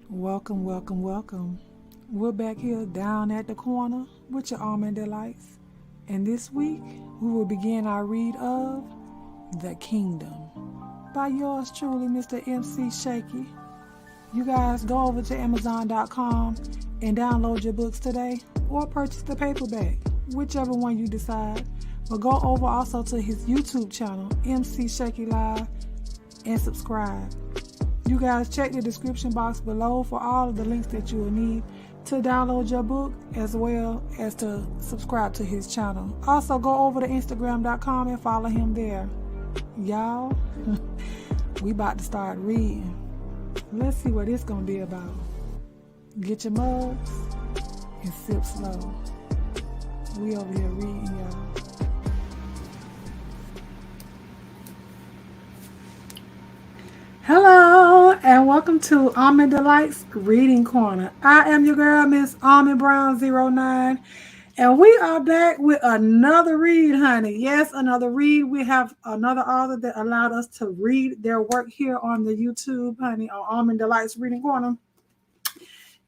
Welcome, welcome, welcome. We're back here down at the corner with your Almond Delights. And this week, we will begin our read of The Kingdom by yours truly, Mr. McShakie. You guys go over to Amazon.com and download your books today or purchase the paperback, whichever one you decide. But go over also to his YouTube channel, McShakie Live, and subscribe. You guys check the description box below for all of the links that you will need to download your book as well as to subscribe to his channel. Also go over to Instagram.com and follow him there. Y'all, we about to start reading. Let's see what it's gonna be about. Get your mugs and sip slow. We over here reading, y'all. Hello and welcome to Almond Delights Reading Corner. I am your girl, Miss Almond Brown 09, and we are back with another read, honey. Yes, another read. We have another author that allowed us to read their work here on the YouTube, honey, on Almond Delights Reading Corner.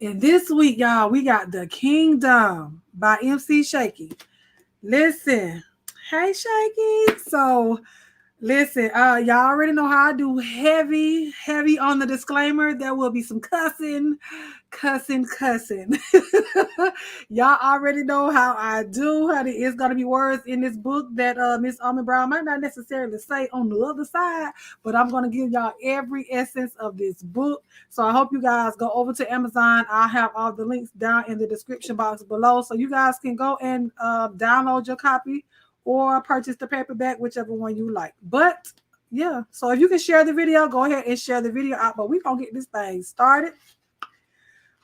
And this week, y'all, we got The Kingdom by McShakie. Listen, hey, Shakie. So, listen, y'all already know how I do heavy on the disclaimer. There will be some cussing. Y'all already know how I do, honey. It's going to be words in this book that Miss Almond Brown might not necessarily say on the other side, but I'm going to give y'all every essence of this book. So I hope you guys go over to Amazon. I'll have all the links down in the description box below so you guys can go and download your copy or purchase the paperback, whichever one you like. But yeah, so if you can share the video, go ahead and share the video out. But we're going to get this thing started.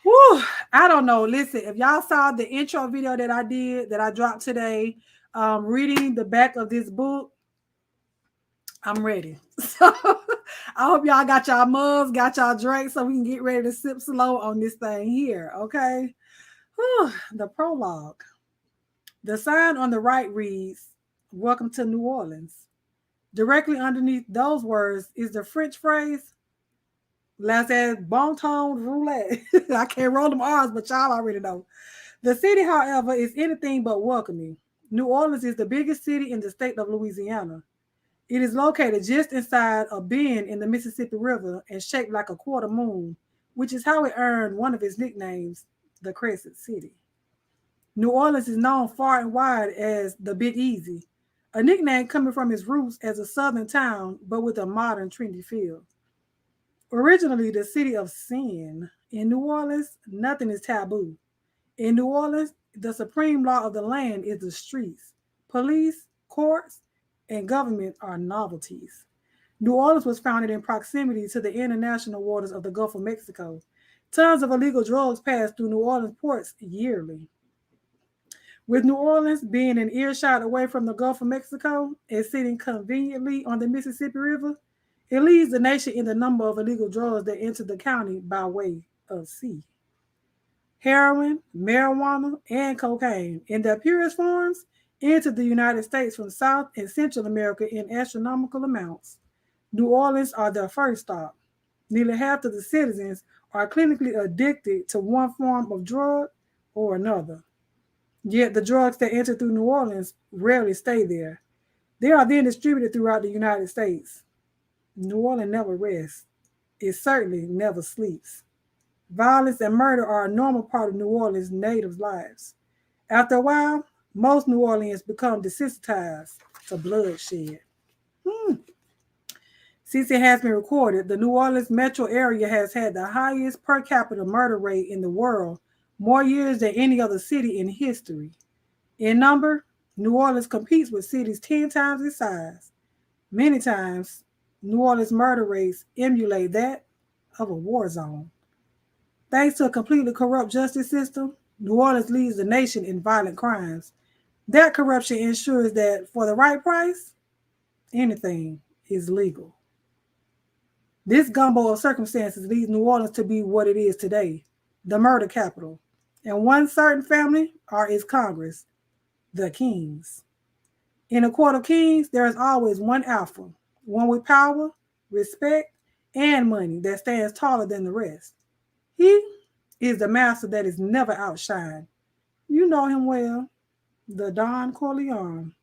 Whew, I don't know. Listen, if y'all saw the intro video that I did, that I dropped today, reading the back of this book, I'm ready. So I hope y'all got y'all mugs, got y'all drinks so we can get ready to sip slow on this thing here, okay? Whew, the prologue. The sign on the right reads, "Welcome to New Orleans." Directly underneath those words is the French phrase, "Les bon temps roulette." I can't roll them R's, but y'all already know. The city, however, is anything but welcoming. New Orleans is the biggest city in the state of Louisiana. It is located just inside a bend in the Mississippi River and shaped like a quarter moon, which is how it earned one of its nicknames, the Crescent City. New Orleans is known far and wide as the Big Easy, a nickname coming from its roots as a southern town, but with a modern, trendy feel. Originally the city of sin, in New Orleans, nothing is taboo. In New Orleans, the supreme law of the land is the streets. Police, courts, and government are novelties. New Orleans was founded in proximity to the international waters of the Gulf of Mexico. Tons of illegal drugs pass through New Orleans ports yearly. With New Orleans being an earshot away from the Gulf of Mexico and sitting conveniently on the Mississippi River, it leads the nation in the number of illegal drugs that enter the county by way of sea. Heroin, marijuana, and cocaine, in their purest forms, entered the United States from South and Central America in astronomical amounts. New Orleans are their first stop. Nearly half of the citizens are clinically addicted to one form of drug or another. Yet the drugs that enter through New Orleans rarely stay there. They are then distributed throughout the United States. New Orleans never rests. It certainly never sleeps. Violence and murder are a normal part of New Orleans' natives' lives. After a while, most New Orleans become desensitized to bloodshed. Since it has been recorded, the New Orleans metro area has had the highest per capita murder rate in the world, more years than any other city in history. In number, New Orleans competes with cities 10 times its size. Many times, New Orleans murder rates emulate that of a war zone. Thanks to a completely corrupt justice system, New Orleans leads the nation in violent crimes. That corruption ensures that for the right price, anything is legal. This gumbo of circumstances leads New Orleans to be what it is today, the murder capital. And one certain family are its Congress, the Kings. In a court of kings, there is always one alpha, one with power, respect, and money that stands taller than the rest. He is the master that is never outshined. You know him well, the Don Corleone,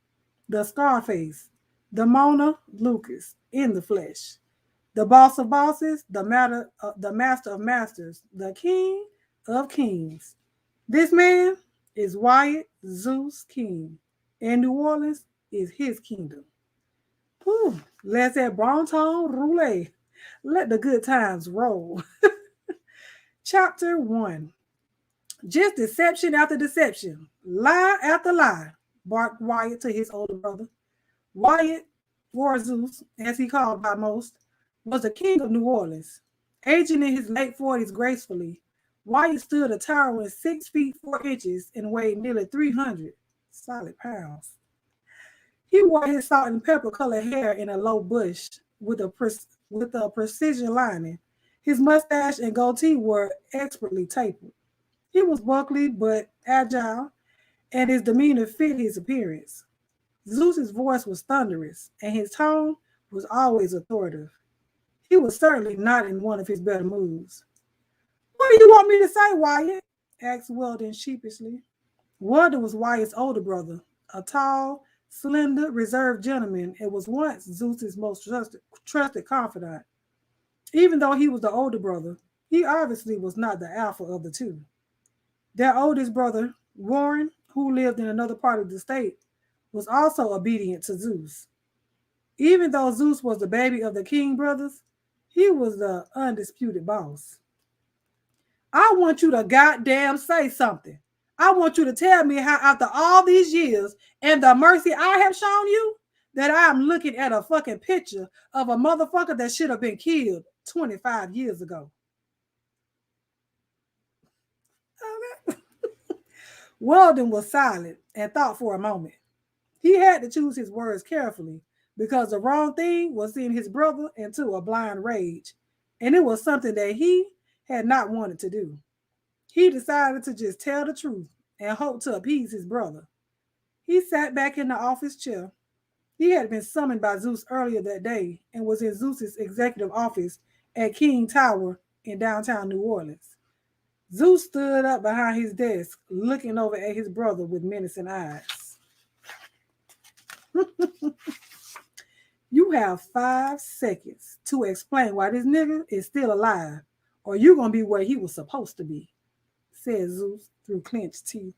the Scarface, the Mona Lucas in the flesh, the boss of bosses, the master of masters, the king of kings. This man is Wyatt Zeus King, and New Orleans is his kingdom. Whew, let's have Bronton Roulette. Let the good times roll. Chapter 1. Just deception after deception, lie after lie, barked Wyatt to his older brother. Wyatt, or Zeus, as he called by most, was the king of New Orleans. Aging in his late 40s gracefully, Wyatt stood a towering 6 feet 4 inches and weighed nearly 300 solid pounds. He wore his salt and pepper colored hair in a low bush with a precision lining. His mustache and goatee were expertly tapered. He was bulky but agile, and his demeanor fit his appearance. Zeus's voice was thunderous, and his tone was always authoritative. He was certainly not in one of his better moods. "What do you want me to say, Wyatt?" asked Weldon sheepishly. Weldon was Wyatt's older brother, a tall, slender, reserved gentleman, and was once Zeus's most trusted confidant. Even though he was the older brother, he obviously was not the alpha of the two. Their oldest brother, Warren, who lived in another part of the state, was also obedient to Zeus. Even though Zeus was the baby of the King brothers, he was the undisputed boss. "I want you to goddamn say something. I want you to tell me how, after all these years and the mercy I have shown you, that I am looking at a fucking picture of a motherfucker that should have been killed 25 years ago." Weldon was silent and thought for a moment. He had to choose his words carefully because the wrong thing was seeing his brother into a blind rage, and it was something that he had not wanted to do. He decided to just tell the truth and hope to appease his brother. He sat back in the office chair. He had been summoned by Zeus earlier that day and was in Zeus's executive office at King Tower in downtown New Orleans. Zeus stood up behind his desk, looking over at his brother with menacing eyes. "You have 5 seconds to explain why this nigga is still alive, or you're going to be where he was supposed to be," said Zeus through clenched teeth.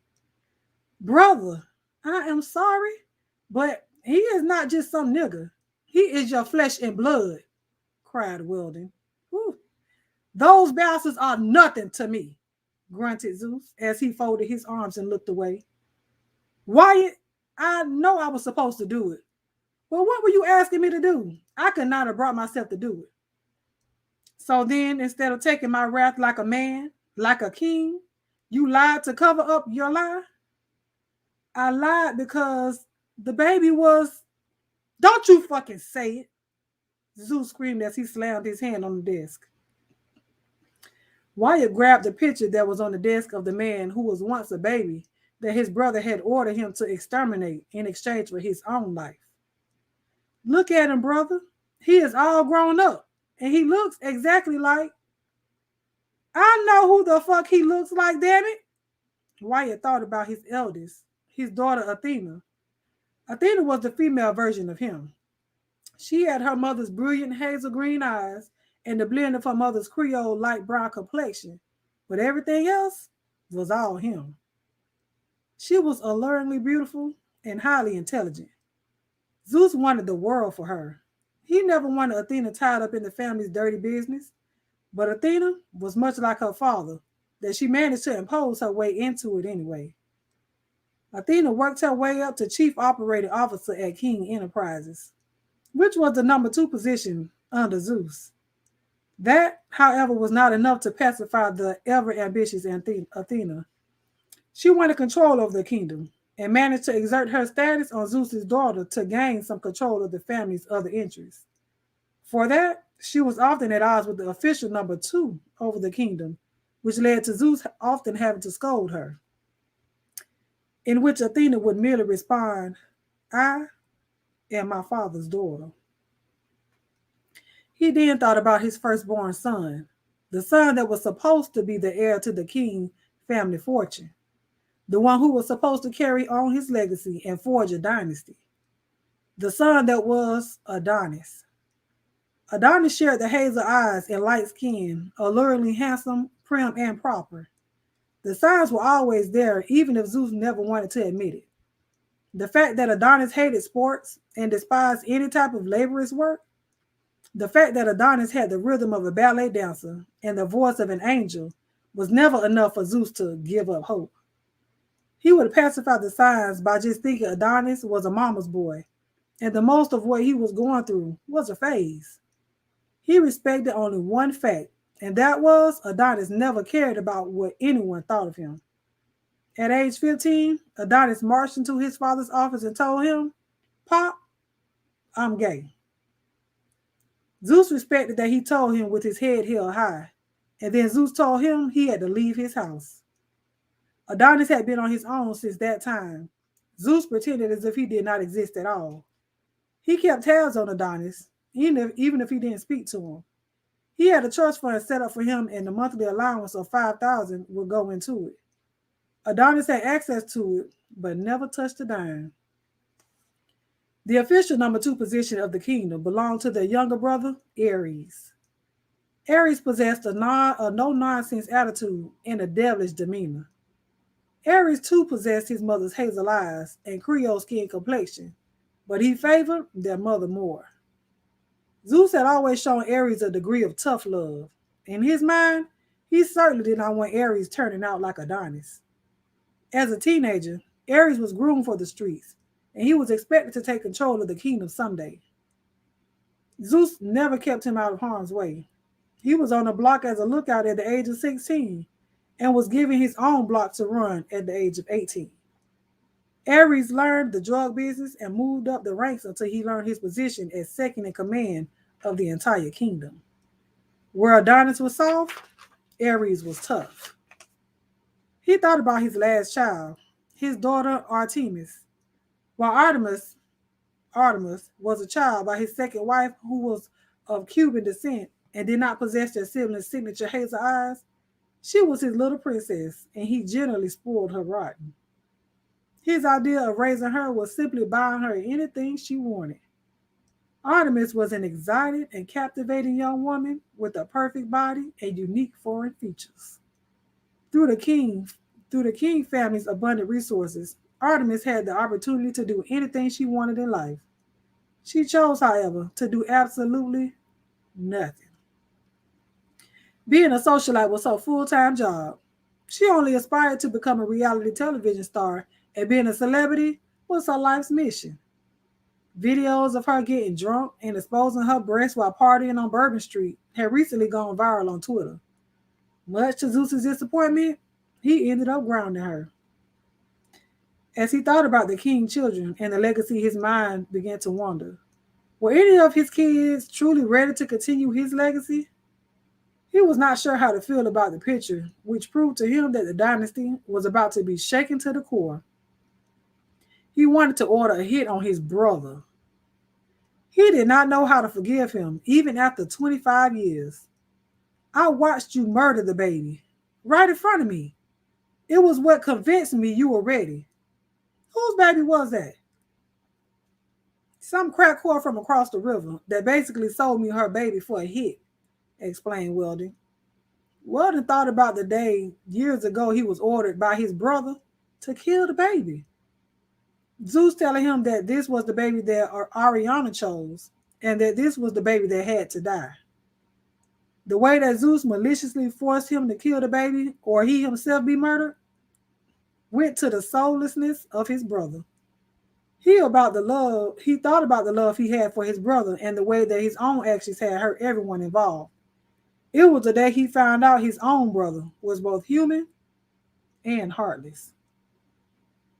"Brother, I am sorry, but he is not just some nigga. He is your flesh and blood," cried Weldon. "Whew. Those bastards are nothing to me," grunted Zeus as he folded his arms and looked away. "Wyatt, I know I was supposed to do it, but what were you asking me to do? I could not have brought myself to do it. So then, instead of taking my wrath like a man, like a king, you lied to cover up your lie?" "I lied because the baby was..." "Don't you fucking say it," Zeus screamed as he slammed his hand on the desk. Wyatt grabbed the picture that was on the desk of the man who was once a baby that his brother had ordered him to exterminate in exchange for his own life. "Look at him, brother. He is all grown up, and he looks exactly like..." "I know who the fuck he looks like, damn it." Wyatt thought about his eldest, his daughter Athena. Athena was the female version of him. She had her mother's brilliant hazel green eyes and the blend of her mother's Creole light brown complexion, but everything else was all him. She was alluringly beautiful and highly intelligent. Zeus wanted the world for her. He never wanted Athena tied up in the family's dirty business, but Athena was much like her father, that she managed to impose her way into it anyway. Athena worked her way up to chief operating officer at King Enterprises, which was the number 2 position under Zeus. That, however, was not enough to pacify the ever-ambitious Athena. She wanted control over the kingdom and managed to exert her status on Zeus's daughter to gain some control of the family's other interests. For that, she was often at odds with the official number 2 over the kingdom, which led to Zeus often having to scold her, in which Athena would merely respond, "I am my father's daughter." He then thought about his firstborn son. the son that was supposed to be the heir to the king family fortune, the one who was supposed to carry on his legacy and forge a dynasty, the son that was Adonis. Adonis shared the hazel eyes and light skin, alluringly handsome, prim, and proper. The signs were always there, even if Zeus never wanted to admit it. The fact that Adonis hated sports and despised any type of laborious work, the fact that Adonis had the rhythm of a ballet dancer and the voice of an angel was never enough for Zeus to give up hope. He would pacify the signs by just thinking Adonis was a mama's boy, and the most of what he was going through was a phase. He respected only one fact, and that was Adonis never cared about what anyone thought of him. At age 15, Adonis marched into his father's office and told him, "Pop, I'm gay." Zeus respected that he told him with his head held high, and then Zeus told him he had to leave his house. Adonis had been on his own since that time. Zeus pretended as if he did not exist at all. He kept tabs on Adonis, even if he didn't speak to him. He had a trust fund set up for him, and the monthly allowance of $5,000 would go into it. Adonis had access to it, but never touched a dime. The official number 2 position of the kingdom belonged to their younger brother, Ares. Ares possessed a no-nonsense attitude and a devilish demeanor. Ares too possessed his mother's hazel eyes and Creole skin complexion, but he favored their mother more. Zeus had always shown Ares a degree of tough love. In his mind, he certainly did not want Ares turning out like Adonis. As a teenager, Ares was groomed for the streets, and he was expected to take control of the kingdom someday. Zeus never kept him out of harm's way. He was on the block as a lookout at the age of 16 and was given his own block to run at the age of 18. Ares learned the drug business and moved up the ranks until he learned his position as second in command of the entire kingdom. Where Adonis was soft, Ares was tough. He thought about his last child, his daughter Artemis. While Artemis was a child by his second wife who was of Cuban descent and did not possess their sibling's signature hazel eyes, she was his little princess, and he generally spoiled her rotten. His idea of raising her was simply buying her anything she wanted. Artemis was an excited and captivating young woman with a perfect body and unique foreign features. Through the king family's abundant resources, Artemis had the opportunity to do anything she wanted in life. She chose, however, to do absolutely nothing. Being a socialite was her full-time job. She only aspired to become a reality television star, and being a celebrity was her life's mission. Videos of her getting drunk and exposing her breasts while partying on Bourbon Street had recently gone viral on Twitter. Much to Zeus's disappointment, he ended up grounding her. As he thought about the king's children and the legacy, his mind began to wander. Were any of his kids truly ready to continue his legacy? He was not sure how to feel about the picture, which proved to him that the dynasty was about to be shaken to the core. He wanted to order a hit on his brother. He did not know how to forgive him, even after 25 years. "I watched you murder the baby, right in front of me. It was what convinced me you were ready." Whose baby was that? "Some crack whore from across the river that basically sold me her baby for a hit," explained Weldon. Weldon thought about the day years ago he was ordered by his brother to kill the baby. Zeus telling him that this was the baby that Ariana chose, and that this was the baby that had to die. The way that Zeus maliciously forced him to kill the baby, or he himself be murdered, went to the soullessness of his brother. He thought about the love he had for his brother and the way that his own actions had hurt everyone involved. It was the day he found out his own brother was both human and heartless.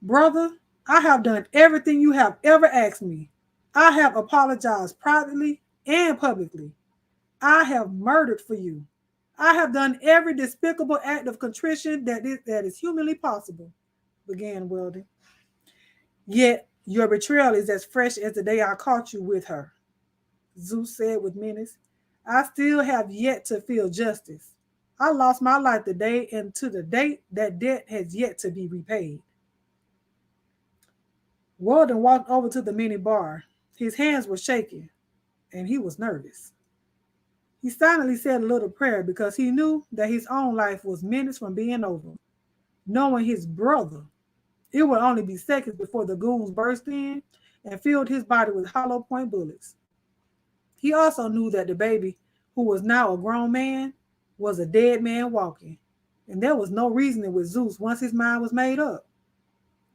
"Brother, I have done everything you have ever asked me. I have apologized privately and publicly. I have murdered for you. I have done every despicable act of contrition that is humanly possible," began Weldon. "Yet your betrayal is as fresh as the day I caught you with her," Zeus said with menace. "I still have yet to feel justice. I lost my life the day, and to the date that debt has yet to be repaid. Walden walked over to the mini bar. His hands were shaking, and he was nervous. He silently said a little prayer because he knew that his own life was minutes from being over. Knowing his brother, it would only be seconds before the goons burst in and filled his body with hollow point bullets. He also knew that the baby, who was now a grown man, was a dead man walking, and there was no reasoning with Zeus once his mind was made up.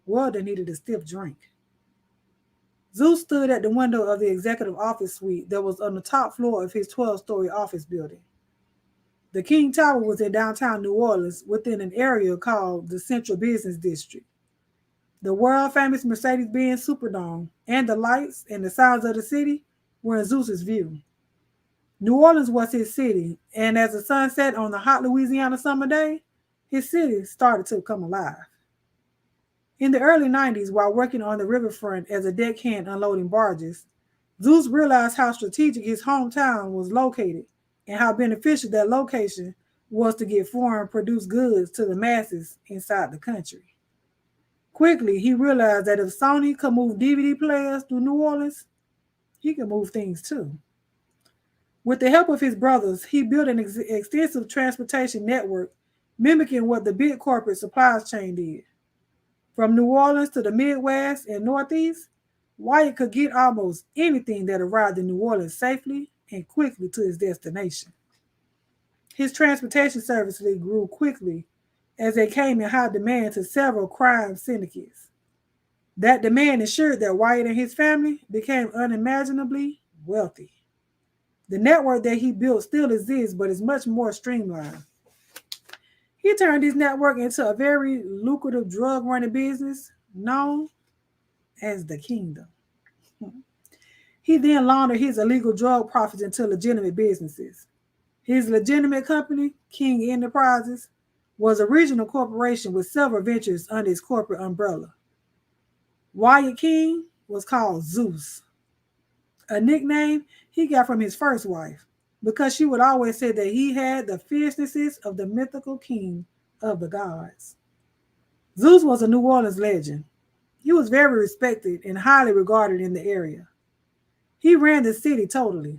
Walden needed a stiff drink. Zeus stood at the window of the executive office suite that was on the top floor of his 12-story office building. The King Tower was in downtown New Orleans within an area called the Central Business District. The world-famous Mercedes-Benz Superdome and the lights and the sounds of the city were in Zeus's view. New Orleans was his city, and as the sun set on the hot Louisiana summer day, his city started to come alive. In the early 90s, while working on the riverfront as a deckhand unloading barges, Zeus realized how strategic his hometown was located and how beneficial that location was to get foreign-produced goods to the masses inside the country. Quickly, he realized that if Sony could move DVD players through New Orleans, he could move things too. With the help of his brothers, he built an extensive transportation network mimicking what the big corporate supplies chain did. From New Orleans to the Midwest and Northeast, Wyatt could get almost anything that arrived in New Orleans safely and quickly to its destination. His transportation services grew quickly as they came in high demand to several crime syndicates. That demand ensured that Wyatt and his family became unimaginably wealthy. The network that he built still exists, but is much more streamlined. He turned his network into a very lucrative drug-running business known as the Kingdom. He then laundered his illegal drug profits into legitimate businesses. His legitimate company, King Enterprises, was a regional corporation with several ventures under its corporate umbrella. Wyatt King was called Zeus, a nickname he got from his first wife, because she would always say that he had the fiercenesses of the mythical king of the gods. Zeus was a New Orleans legend. He was very respected and highly regarded in the area. He ran the city totally.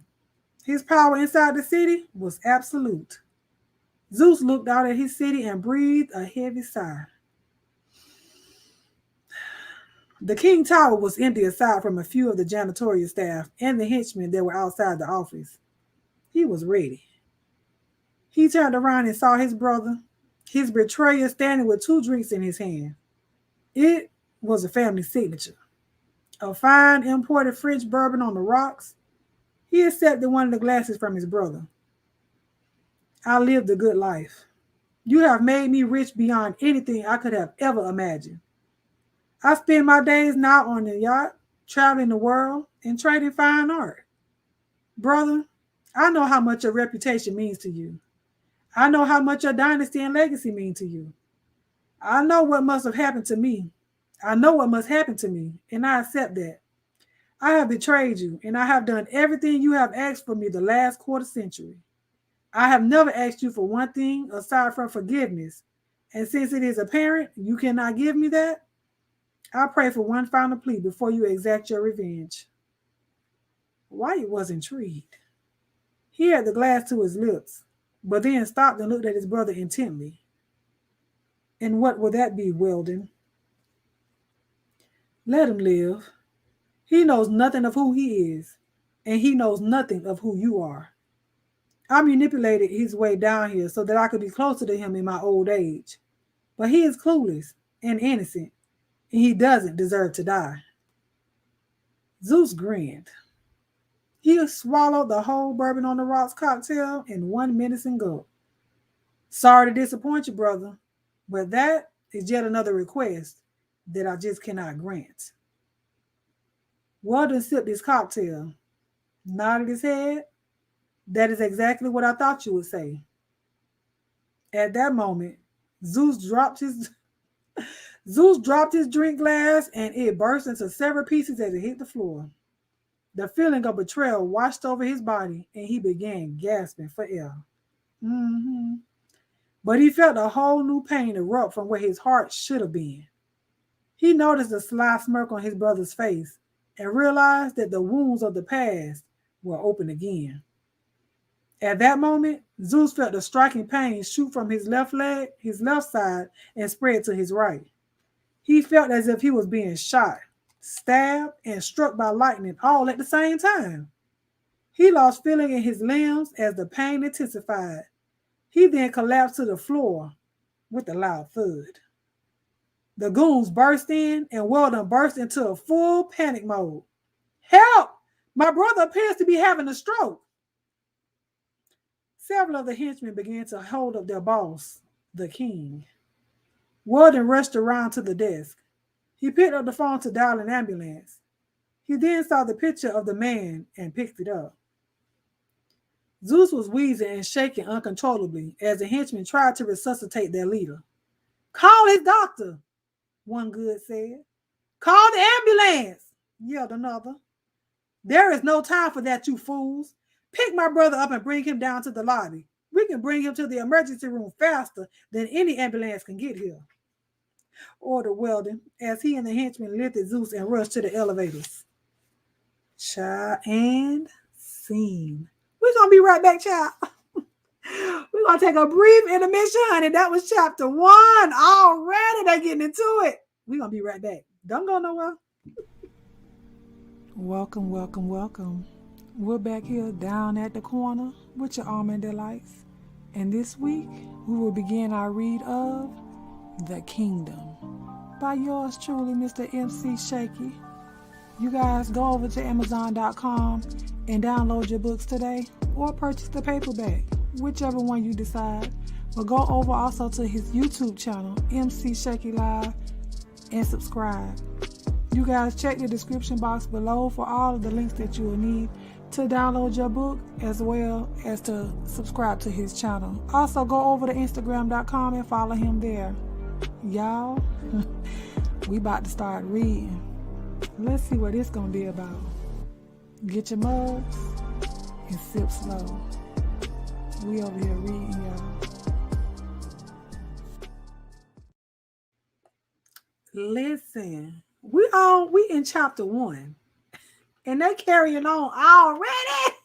His power inside the city was absolute. Zeus looked out at his city and breathed a heavy sigh. The King Tower was empty aside from a few of the janitorial staff and the henchmen that were outside the office. He was ready. He turned around and saw his brother, his betrayer, standing with 2 drinks in his hand. It was a family signature. A fine imported French bourbon on the rocks. He accepted one of the glasses from his brother. I lived a good life. You have made me rich beyond anything I could have ever imagined. I spend my days now on the yacht, traveling the world, and trading fine art. Brother, I know how much your reputation means to you. I know how much your dynasty and legacy mean to you. I know what must have happened to me. I know what must happen to me, and I accept that. I have betrayed you, and I have done everything you have asked for me the last quarter century. I have never asked you for one thing aside from forgiveness, and since it is apparent you cannot give me that, I pray for one final plea before you exact your revenge. Wyatt was intrigued. He had the glass to his lips, but then stopped and looked at his brother intently. And what will that be, Weldon? Let him live. He knows nothing of who he is, and he knows nothing of who you are. I manipulated his way down here so that I could be closer to him in my old age. But he is clueless and innocent, and he doesn't deserve to die. Zeus grinned. He swallowed the whole bourbon on the rocks cocktail in one menacing gulp. Sorry to disappoint you, brother, but that is yet another request that I just cannot grant. Weldon sipped his cocktail, nodded his head. That is exactly what I thought you would say. At that moment, Zeus dropped his drink glass and it burst into several pieces as it hit the floor. The feeling of betrayal washed over his body and he began gasping for air. but he felt a whole new pain erupt from where his heart should have been. He noticed a sly smirk on his brother's face and realized that the wounds of the past were open again. At that moment, Zeus felt a striking pain shoot from his left leg, his left side, and spread to his right. He felt as if he was being shot, stabbed, and struck by lightning all at the same time. He lost feeling in his limbs as the pain intensified. He then collapsed to the floor with a loud thud. The goons burst in, and Weldon burst into a full panic mode. Help! My brother appears to be having a stroke. Several of the henchmen began to hold up their boss, the king. Weldon rushed around to the desk. He picked up the phone to dial an ambulance. He then saw the picture of the man and picked it up. Zeus was wheezing and shaking uncontrollably as the henchmen tried to resuscitate their leader. Call his doctor, one good said. Call the ambulance, yelled another. There is no time for that, you fools. Pick my brother up and bring him down to the lobby. We can bring him to the emergency room faster than any ambulance can get here, ordered Weldon as he and the henchmen lifted Zeus and rushed to the elevators. Child and scene. We're going to be right back, child. We're going to take a brief intermission, honey. That was chapter 1. Already they're getting into it. We're going to be right back. Don't go nowhere. Welcome, welcome, welcome. We're back here down at the corner with your Almond Delights. And this week, we will begin our read of The Kingdom by yours truly, Mr. McShakie. You guys go over to Amazon.com and download your books today or purchase the paperback, whichever one you decide. But go over also to his YouTube channel, McShakie Live, and subscribe. You guys check the description box below for all of the links that you will need to download your book as well as to subscribe to his channel. Also go over to Instagram.com and follow him there. Y'all, we about to start reading. Let's see what it's going to be about. Get your mugs and sip slow. We over here reading, y'all. Listen, we in chapter 1. And they carrying on already.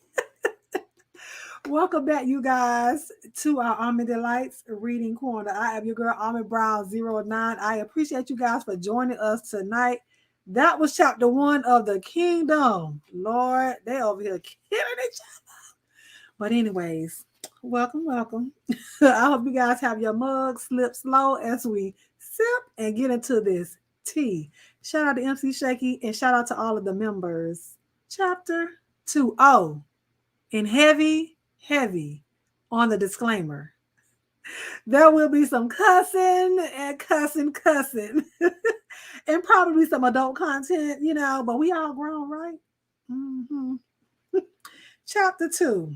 Welcome back, you guys, to our Almond Delights Reading Corner. I am your girl, Almond Brown 09. I appreciate you guys for joining us tonight. That was chapter 1 of The Kingdom. Lord, they over here killing each other. But anyways, welcome, welcome. I hope you guys have your mugs slip slow as we sip and get into this tea. Shout out to McShakie and shout out to all of the members. Chapter 2. Oh, and heavy on the disclaimer. There will be some cussing and cussing. And probably some adult content, but we all grown, right? Mm-hmm. Chapter 2.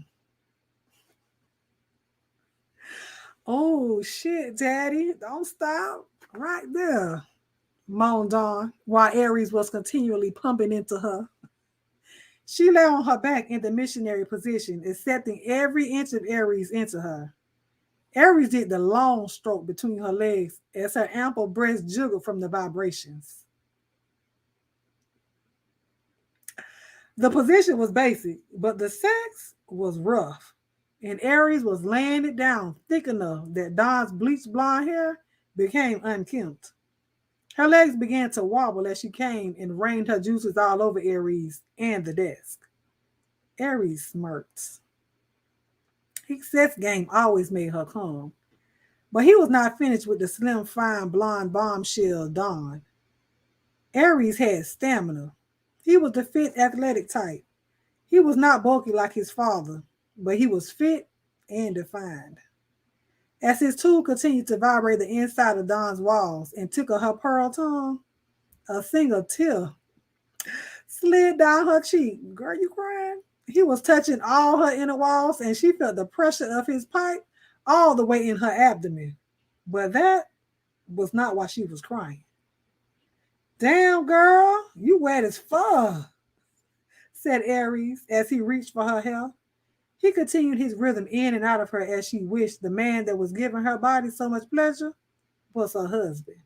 Oh, shit, Daddy. Don't stop. Right there. Moaned Dawn while Aries was continually pumping into her. She lay on her back in the missionary position, accepting every inch of Aries into her. Aries did the long stroke between her legs as her ample breast jiggled from the vibrations. The position was basic, but the sex was rough, and Aries was laying it down thick enough that Dawn's bleached blonde hair became unkempt. Her legs began to wobble as she came and rained her juices all over Aries and the desk. Aries smirked. His sex game always made her calm, but he was not finished with the slim, fine, blonde bombshell Dawn. Aries had stamina. He was the fit, athletic type. He was not bulky like his father, but he was fit and defined. As his tool continued to vibrate the inside of Dawn's walls and tickle her pearl tongue, a single tear slid down her cheek. Girl, you crying? He was touching all her inner walls, and she felt the pressure of his pipe all the way in her abdomen. But that was not why she was crying. Damn, girl, you wet as fuck, said Aries as he reached for her hair. He continued his rhythm in and out of her as she wished the man that was giving her body so much pleasure was her husband.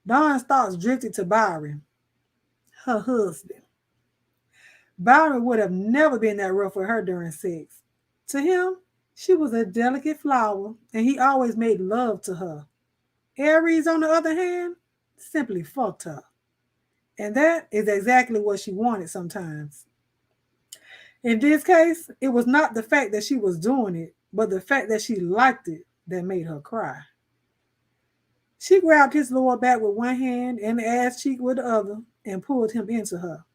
Dawn's thoughts drifted to Byron, her husband. Byron would have never been that rough with her during sex. To him, she was a delicate flower, and he always made love to her. Aries, on the other hand, simply fucked her. And that is exactly what she wanted sometimes. In this case, it was not the fact that she was doing it, but the fact that she liked it that made her cry. She grabbed his lower back with one hand and the ass cheek with the other and pulled him into her.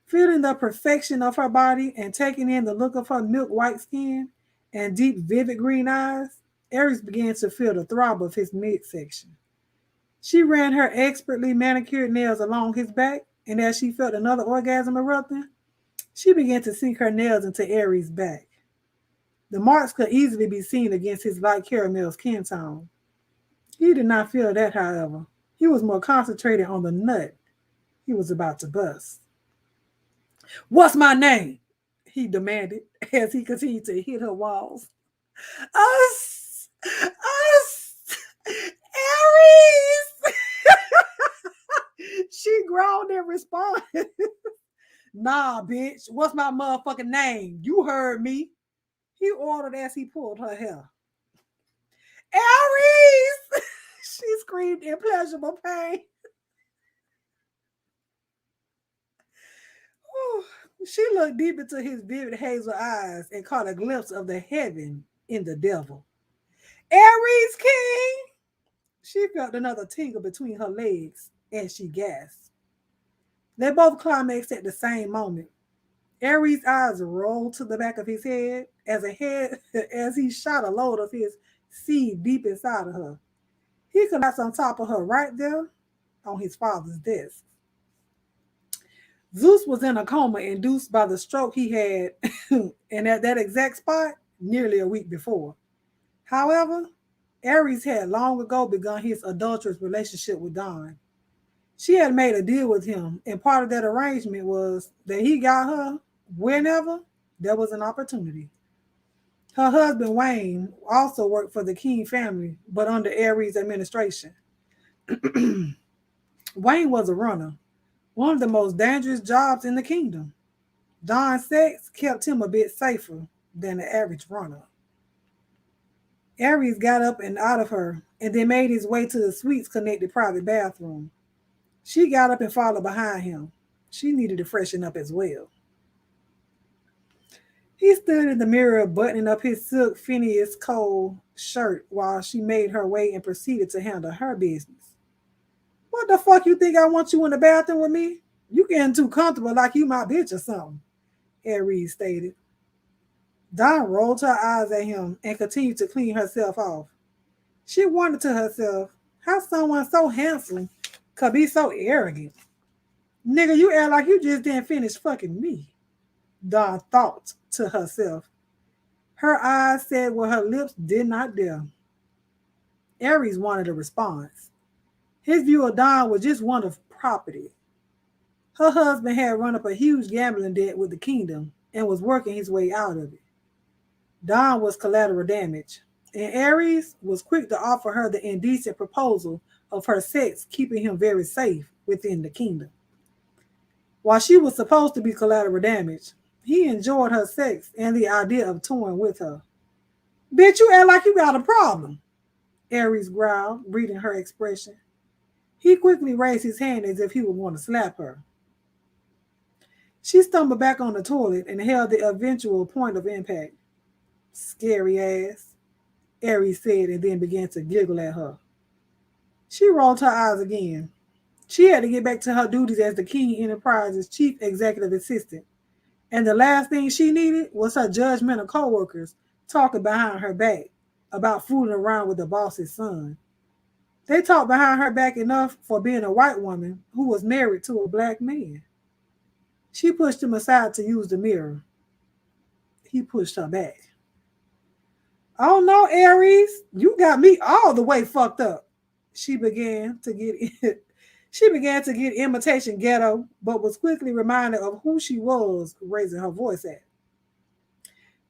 Feeling the perfection of her body and taking in the look of her milk white skin and deep, vivid green eyes, Aries began to feel the throb of his midsection. She ran her expertly manicured nails along his back, and as she felt another orgasm erupting, she began to sink her nails into Aries' back. The marks could easily be seen against his light caramel skin tone. He did not feel that, however. He was more concentrated on the nut he was about to bust. "What's my name?" he demanded as he continued to hit her walls. "Us! Us! Aries!" She groaned in response. "Nah, bitch. What's my motherfucking name? You heard me," he ordered as he pulled her hair. "Aries!" She screamed in pleasurable pain. She looked deep into his vivid hazel eyes and caught a glimpse of the heaven in the devil. "Aries King!" She felt another tingle between her legs and she gasped. They both climaxed at the same moment. Aries' eyes rolled to the back of his head as he shot a load of his seed deep inside of her. He collapsed on top of her right there on his father's desk. Zeus was in a coma induced by the stroke he had, and at that exact spot nearly a week before. However, Aries had long ago begun his adulterous relationship with Dawn. She had made a deal with him, and part of that arrangement was that he got her whenever there was an opportunity. Her husband, Wayne, also worked for the King family, but under Aries' administration. Wayne was a runner, one of the most dangerous jobs in the kingdom. Dawn's sex kept him a bit safer than the average runner. Aries got up and out of her and then made his way to the suite's connected private bathroom. She got up and followed behind him. She needed to freshen up as well. He stood in the mirror buttoning up his silk Phineas Cole shirt while she made her way and proceeded to handle her business. "What the fuck you think I want you in the bathroom with me? You getting too comfortable like you my bitch or something," Aries stated. Dawn rolled her eyes at him and continued to clean herself off. She wondered to herself how someone so handsome could be so arrogant. "Nigga, you act like you just didn't finish fucking me," Dawn thought to herself. Her eyes said what her lips did not dare. Aries wanted a response. His view of Dawn was just one of property. Her husband had run up a huge gambling debt with the kingdom and was working his way out of it. Dawn was collateral damage, and Aries was quick to offer her the indecent proposal of her sex keeping him very safe within the kingdom. While she was supposed to be collateral damage, he enjoyed her sex and the idea of toying with her. "Bitch, you act like you got a problem," Aries growled, reading her expression. He quickly raised his hand as if he would want to slap her. She stumbled back on the toilet and held the eventual point of impact. "Scary ass," Aries said, and then began to giggle at her. She rolled her eyes again. She had to get back to her duties as the King Enterprises chief executive assistant, and the last thing she needed was her judgmental co-workers talking behind her back about fooling around with the boss's son. They talked behind her back enough for being a white woman who was married to a black man. She pushed him aside to use the mirror. He pushed her back. "Oh no, Aries, you got me all the way fucked up." She began to get imitation ghetto, but was quickly reminded of who she was raising her voice at.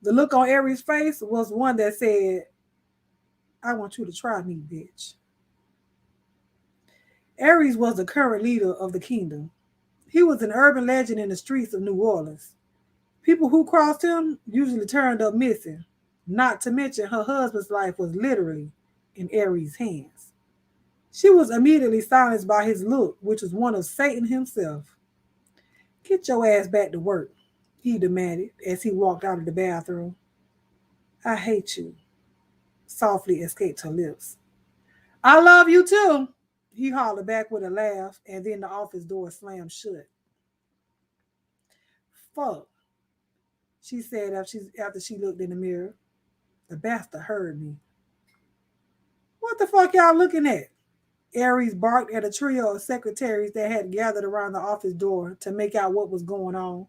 The look on Aries' face was one that said, I want you to try me, bitch. Aries was the current leader of the kingdom. He was an urban legend in the streets of New Orleans. People who crossed him usually turned up missing. Not to mention her husband's life was literally in Aries' hands. She was immediately silenced by his look, which was one of Satan himself. Get your ass back to work, he demanded as he walked out of the bathroom. I hate you, softly escaped her lips. I love you too, he hollered back with a laugh, and then the office door slammed shut. Fuck, she said after she looked in the mirror. The bastard heard me. What the fuck y'all looking at? Aries barked at a trio of secretaries that had gathered around the office door to make out what was going on.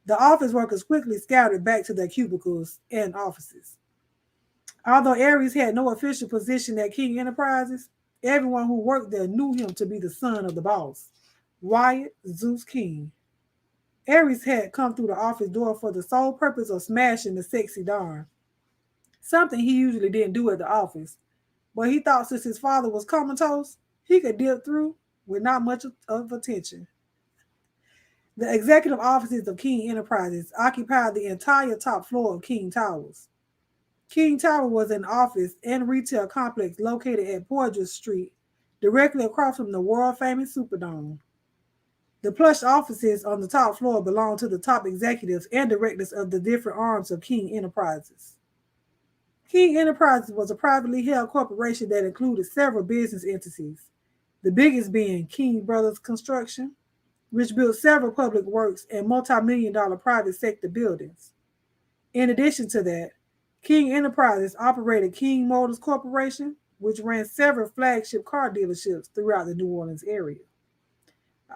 The office workers quickly scattered back to their cubicles and offices. Although Aries had no official position at King Enterprises, everyone who worked there knew him to be the son of the boss, Wyatt Zeus King. Aries had come through the office door for the sole purpose of smashing the sexy Dawn, something he usually didn't do at the office, but he thought since his father was comatose, he could dip through with not much of attention. The executive offices of King Enterprises occupied the entire top floor of King Towers. King Tower was an office and retail complex located at Poydras Street, directly across from the world-famous Superdome. The plush offices on the top floor belonged to the top executives and directors of the different arms of King Enterprises. King Enterprises was a privately held corporation that included several business entities, the biggest being King Brothers Construction, which built several public works and multi-million-dollar private sector buildings. In addition to that, King Enterprises operated King Motors Corporation, which ran several flagship car dealerships throughout the New Orleans area.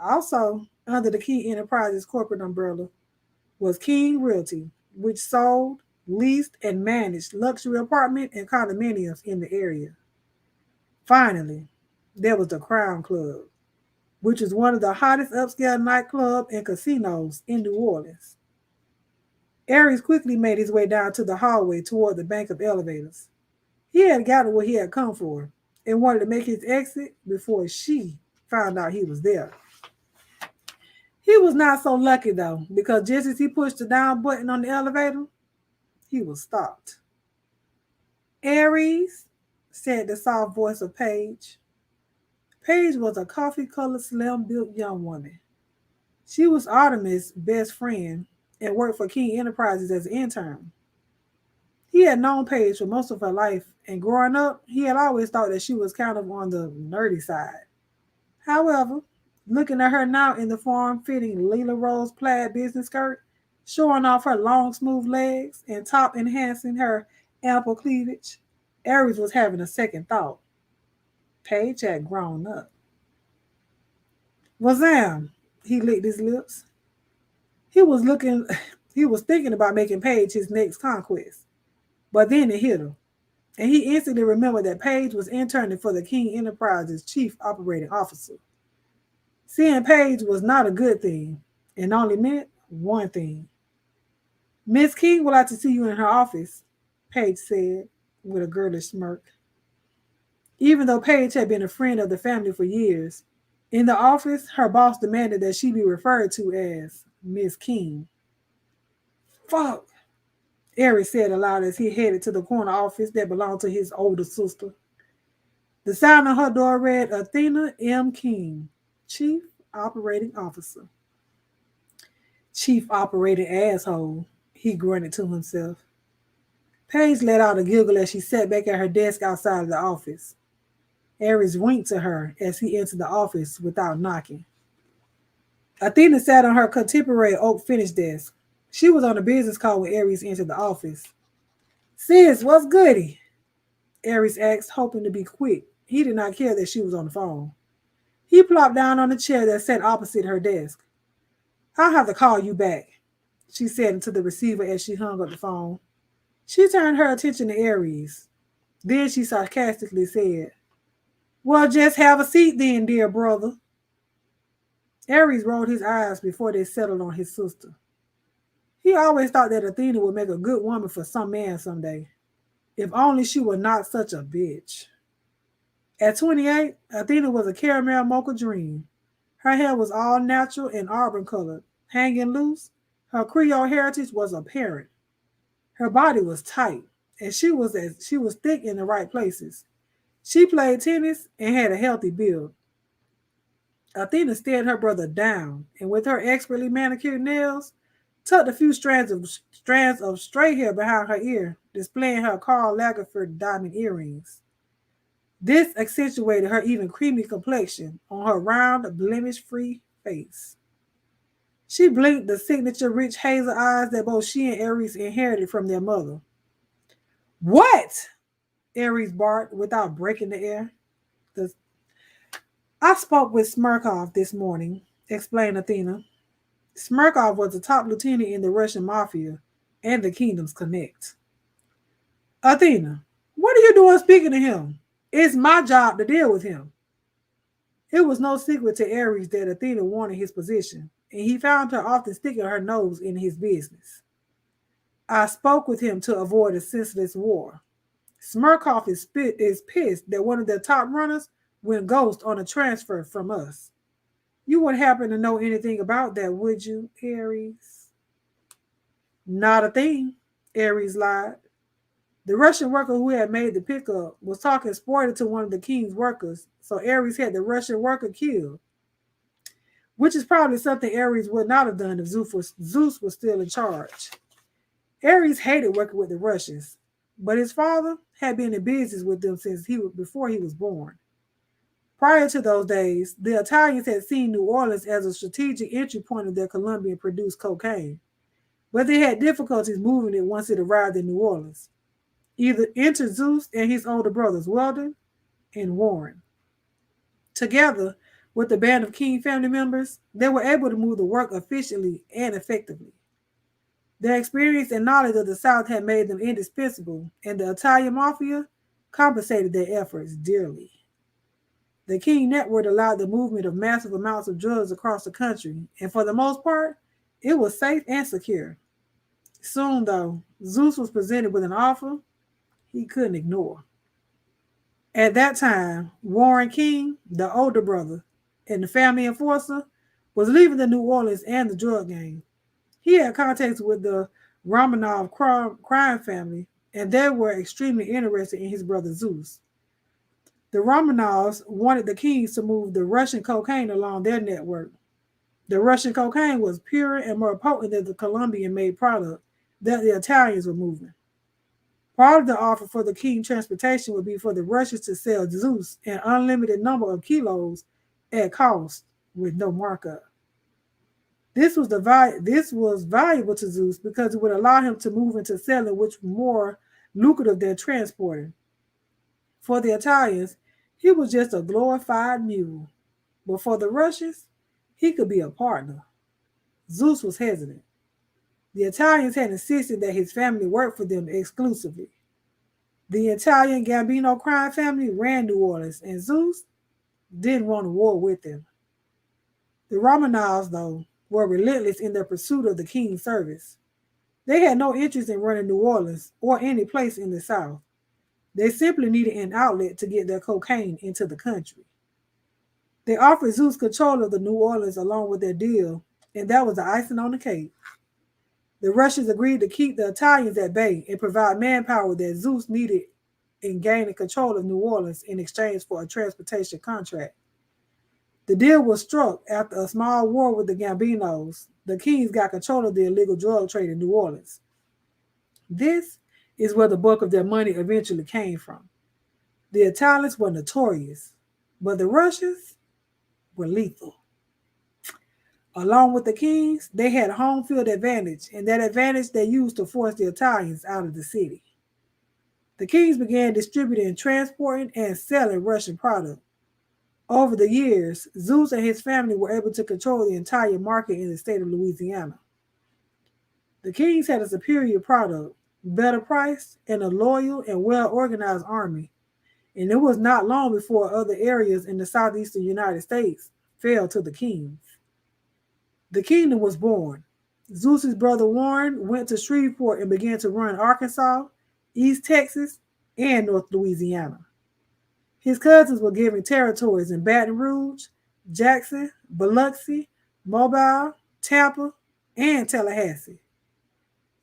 Also, under the King Enterprises corporate umbrella was King Realty, which sold, leased, and managed luxury apartment and condominiums in the area. Finally, there was the Crown Club, which is one of the hottest upscale nightclubs and casinos in New Orleans. Aries quickly made his way down to the hallway toward the bank of elevators. He had gotten what he had come for and wanted to make his exit before she found out he was there. He was not so lucky though, because just as he pushed the down button on the elevator, he was stopped. Aries, said the soft voice of Paige. Paige was a coffee-colored, slim-built young woman. She was Artemis' best friend and worked for King Enterprises as an intern. He had known Paige for most of her life, and growing up, he had always thought that she was kind of on the nerdy side. However, looking at her now in the form-fitting Lila Rose plaid business skirt, showing off her long, smooth legs and top enhancing her ample cleavage, Aries was having a second thought. Paige had grown up. Wazam! He licked his lips. He was thinking about making Paige his next conquest. But then it hit him, and he instantly remembered that Paige was interning for the King Enterprises chief operating officer. Seeing Paige was not a good thing, and only meant one thing. Miss King would like to see you in her office, Paige said with a girlish smirk. Even though Paige had been a friend of the family for years, in the office, her boss demanded that she be referred to as Miss King. Fuck, Aries said aloud as he headed to the corner office that belonged to his older sister. The sign on her door read Athena M. King, Chief Operating Officer. Chief Operating Asshole, he grunted to himself. Paige let out a giggle as she sat back at her desk outside of the office. Aries winked to her as he entered the office without knocking. Athena sat on her contemporary oak finish desk. She was on a business call when Aries entered the office. Sis, what's goody? Aries asked, hoping to be quick. He did not care that she was on the phone. He plopped down on the chair that sat opposite her desk. I'll have to call you back, she said into the receiver as she hung up the phone. She turned her attention to Aries. Then she sarcastically said, Well, just have a seat then, dear brother. Aries rolled his eyes before they settled on his sister. He always thought that Athena would make a good woman for some man someday. If only she were not such a bitch. At 28, Athena was a caramel mocha dream. Her hair was all natural and auburn colored, hanging loose. Her Creole heritage was apparent. Her body was tight, and she was thick in the right places. She played tennis and had a healthy build. Athena stared her brother down, and with her expertly manicured nails, tucked a few strands of straight hair behind her ear, displaying her Karl Lagerfeld diamond earrings. This accentuated her even creamy complexion on her round, blemish-free face. She blinked the signature rich hazel eyes that both she and Aries inherited from their mother. What? Aries barked without breaking the air. The, I spoke with Smirkov this morning, explained Athena. Smirkov was the top lieutenant in the Russian mafia and the kingdoms connect. Athena, what are you doing speaking to him? It's my job to deal with him. It was no secret to Aries that Athena wanted his position, and he found her often sticking her nose in his business. I spoke with him to avoid a senseless war. Smirkov is pissed that one of their top runners went ghost on a transfer from us. You wouldn't happen to know anything about that, would you, Aries? Not a thing, Aries lied. The Russian worker who had made the pickup was talking sporty to one of the king's workers, so Aries had the Russian worker killed, which is probably something Aries would not have done if Zeus was still in charge. Aries hated working with the Russians, but his father had been in business with them before he was born. Prior to those days, the Italians had seen New Orleans as a strategic entry point of their Colombian-produced cocaine, but they had difficulties moving it once it arrived in New Orleans. Either entered Zeus and his older brothers, Weldon and Warren. Together with the band of King family members, they were able to move the work efficiently and effectively. Their experience and knowledge of the South had made them indispensable, and the Italian mafia compensated their efforts dearly. The King network allowed the movement of massive amounts of drugs across the country, and for the most part, it was safe and secure. Soon, though, Zeus was presented with an offer he couldn't ignore. At that time, Warren King, the older brother and the family enforcer, was leaving the New Orleans and the drug game. He had contacts with the Romanov crime family, and they were extremely interested in his brother Zeus. The Romanovs wanted the Kings to move the Russian cocaine along their network. The Russian cocaine was purer and more potent than the Colombian-made product that the Italians were moving. Part of the offer for the King transportation would be for the Russians to sell Zeus an unlimited number of kilos at cost with no markup. This was valuable to Zeus because it would allow him to move into selling, which was more lucrative than transporting. For the Italians, he was just a glorified mule, but for the Russians, he could be a partner. Zeus was hesitant. The Italians had insisted that his family work for them exclusively. The Italian Gambino crime family ran New Orleans, and Zeus didn't want a war with them. The Romanovs, though, were relentless in their pursuit of the King's service. They had no interest in running New Orleans or any place in the South. They simply needed an outlet to get their cocaine into the country. They offered Zeus control of the New Orleans along with their deal, and that was the icing on the cake. The Russians agreed to keep the Italians at bay and provide manpower that Zeus needed in gaining control of New Orleans in exchange for a transportation contract. The deal was struck after a small war with the Gambinos. The Kings got control of the illegal drug trade in New Orleans. This is where the bulk of their money eventually came from. The Italians were notorious, but the Russians were lethal. Along with the Kings, they had a home field advantage, and that advantage they used to force the Italians out of the city. The Kings began distributing, transporting, and selling Russian product. Over the years, Zeus and his family were able to control the entire market in the state of Louisiana. The Kings had a superior product, better priced, and a loyal and well-organized army, and it was not long before other areas in the southeastern United States fell to the Kings. The kingdom was born, Zeus's brother Warren went to Shreveport and began to run Arkansas, East Texas, and North Louisiana. His cousins were given territories in Baton Rouge, Jackson, Biloxi, Mobile, Tampa, and Tallahassee.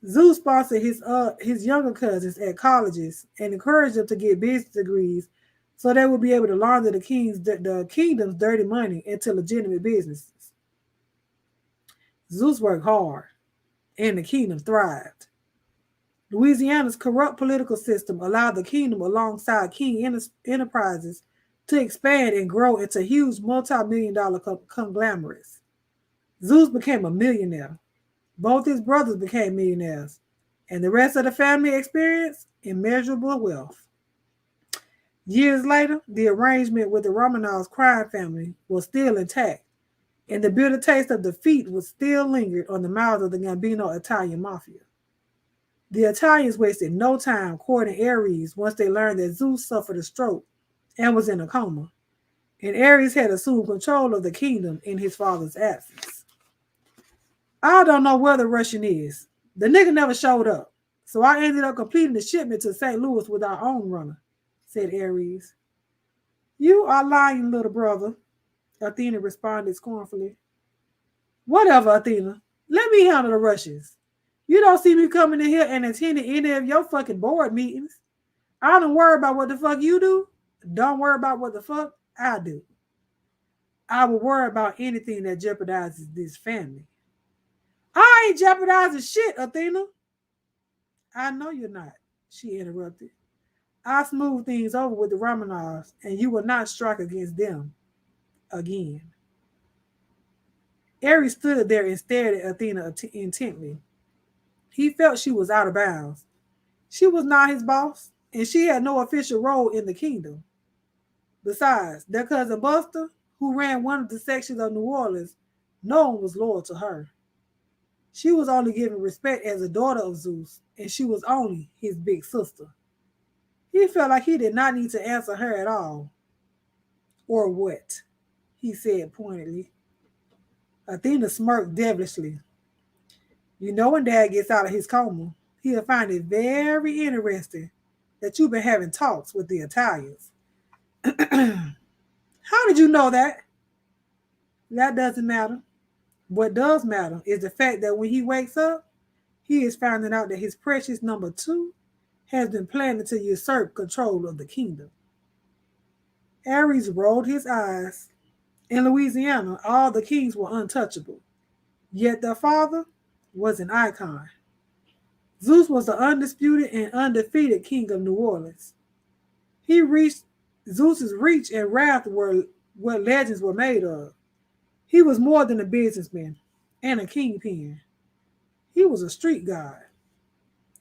Zeus sponsored his younger cousins at colleges and encouraged them to get business degrees so they would be able to launder the kingdom's dirty money into legitimate businesses. Zeus worked hard, and the kingdom thrived. Louisiana's corrupt political system allowed the kingdom, alongside King Enterprises, to expand and grow into huge multi-million-dollar conglomerates. Zeus became a millionaire. Both his brothers became millionaires, and the rest of the family experienced immeasurable wealth. Years later, the arrangement with the Romanovs' crime family was still intact, and the bitter taste of defeat was still lingered on the mouths of the Gambino Italian mafia. The Italians wasted no time courting Ares once they learned that Zeus suffered a stroke and was in a coma, and Ares had assumed control of the kingdom in his father's absence. I don't know where the Russian is. The nigga never showed up, so I ended up completing the shipment to St. Louis with our own runner, said Ares. You are lying, little brother, Athena responded scornfully. Whatever, Athena. Let me handle the Russians. You don't see me coming in here and attending any of your fucking board meetings. I don't worry about what the fuck you do. Don't worry about what the fuck I do. I will worry about anything that jeopardizes this family. I ain't jeopardizing shit, Athena. I know you're not, she interrupted. I smooth things over with the Romanovs, and you will not strike against them again. Ares stood there and stared at Athena intently. He felt she was out of bounds. She was not his boss, and she had no official role in the kingdom. Besides, their cousin Buster, who ran one of the sections of New Orleans, no one was loyal to her. She was only given respect as a daughter of Zeus, and she was only his big sister. He felt like he did not need to answer her at all. Or what? He said pointedly. Athena smirked devilishly. You know, when Dad gets out of his coma, he'll find it very interesting that you've been having talks with the Italians. How did you know that? That doesn't matter. What does matter is the fact that when he wakes up, he is finding out that his precious number 2 has been planning to usurp control of the kingdom. Ares rolled his eyes. In Louisiana, all the kings were untouchable, yet their father was an icon. Zeus was the undisputed and undefeated king of New Orleans. He reached Zeus's reach and wrath were what legends were made of. He was more than a businessman and a kingpin. He was a street god.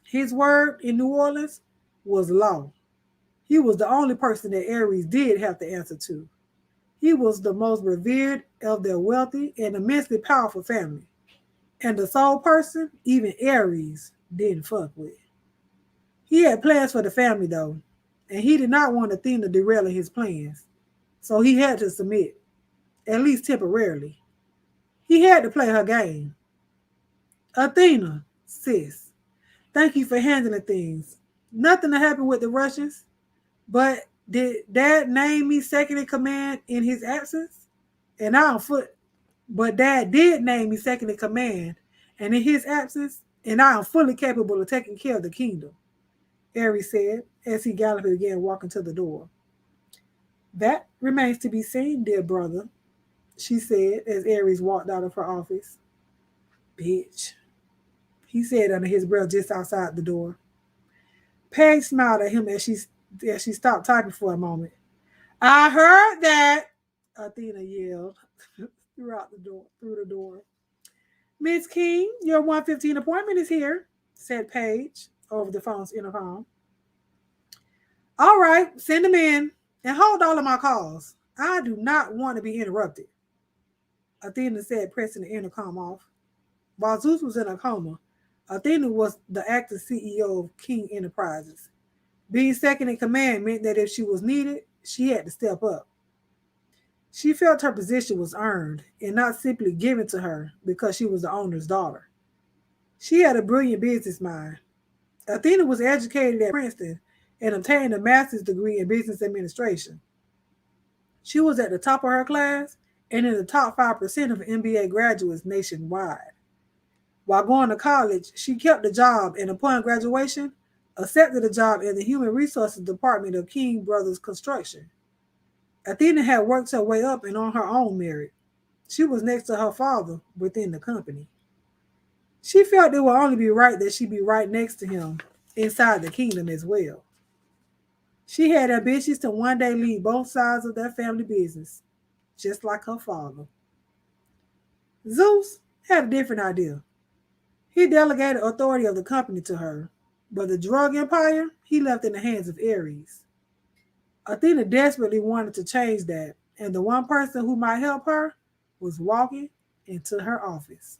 His word in New Orleans was law. He was the only person that Ares did have to answer to. He was the most revered of their wealthy and immensely powerful family, and the sole person even Ares didn't fuck with. He had plans for the family, though, and he did not want Athena derailing his plans, so he had to submit, at least temporarily. He had to play her game. Athena, sis, thank you for handling things. Nothing to happen with the Russians, but did Dad name me second in command in his absence? But Dad did name me second in command, and in his absence, and I am fully capable of taking care of the kingdom, Ares said as he galloped again, walking to the door. That remains to be seen, dear brother, she said as Ares walked out of her office. Bitch, he said under his breath just outside the door. Paige smiled at him as she stopped typing for a moment. I heard that, Athena yelled through the door. Miss King, your 1:15 appointment is here, said Paige over the phone's intercom. All right, send them in and hold all of my calls. I do not want to be interrupted, Athena said, pressing the intercom off. While Zeus was in a coma, Athena was the acting CEO of King Enterprises. Being second in command meant that if she was needed, she had to step up. She felt her position was earned and not simply given to her because she was the owner's daughter. She had a brilliant business mind. Athena was educated at Princeton and obtained a master's degree in business administration. She was at the top of her class and in the top 5% of MBA graduates nationwide. While going to college, she kept the job and upon graduation, accepted a job in the Human Resources Department of King Brothers Construction. Athena had worked her way up and on her own merit. She was next to her father within the company. She felt it would only be right that she be right next to him inside the kingdom as well. She had ambitions to one day lead both sides of their family business, just like her father. Zeus had a different idea. He delegated authority of the company to her, but the drug empire he left in the hands of Ares. Athena desperately wanted to change that, and the one person who might help her was walking into her office.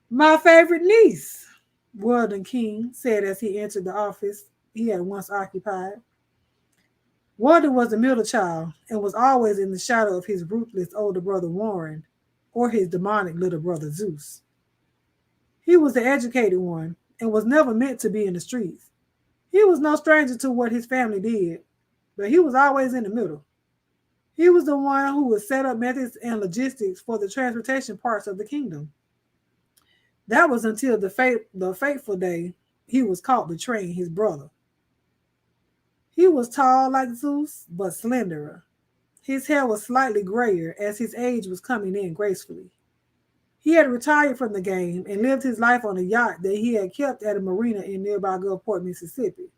My favorite niece, Weldon King said as he entered the office he had once occupied. Weldon was the middle child and was always in the shadow of his ruthless older brother Warren or his demonic little brother Zeus. He was the educated one and was never meant to be in the streets. He was no stranger to what his family did, but he was always in the middle. He was the one who would set up methods and logistics for the transportation parts of the kingdom. That was until the fateful day he was caught betraying his brother. He was tall like Zeus, but slenderer. His hair was slightly grayer as his age was coming in gracefully. He had retired from the game and lived his life on a yacht that he had kept at a marina in nearby Gulfport, Mississippi.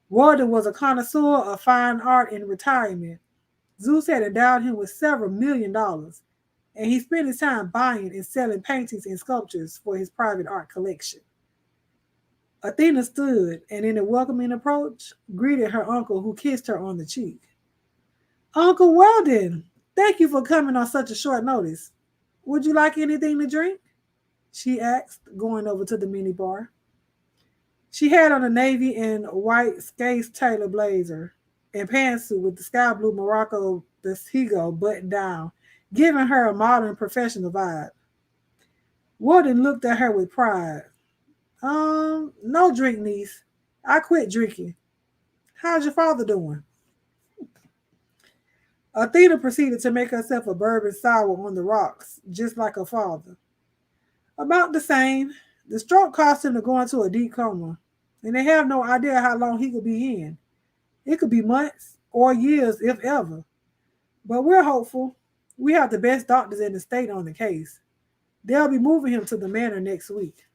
Warden was a connoisseur of fine art in retirement. Zeus had endowed him with several $1,000,000, and he spent his time buying and selling paintings and sculptures for his private art collection. Athena stood and, in a welcoming approach, greeted her uncle, who kissed her on the cheek. Uncle Weldon, thank you for coming on such a short notice. Would you like anything to drink? She asked, going over to the minibar. She had on a navy and white Skates Taylor blazer and pantsuit with the sky blue Morocco Higo buttoned down, giving her a modern professional vibe. Warden looked at her with pride. No drink, niece. I quit drinking. How's your father doing? Athena proceeded to make herself a bourbon sour on the rocks, just like her father. About the same. The stroke caused him to go into a deep coma, and they have no idea how long he could be in. It could be months or years, if ever. But we're hopeful. We have the best doctors in the state on the case. They'll be moving him to the manor next week.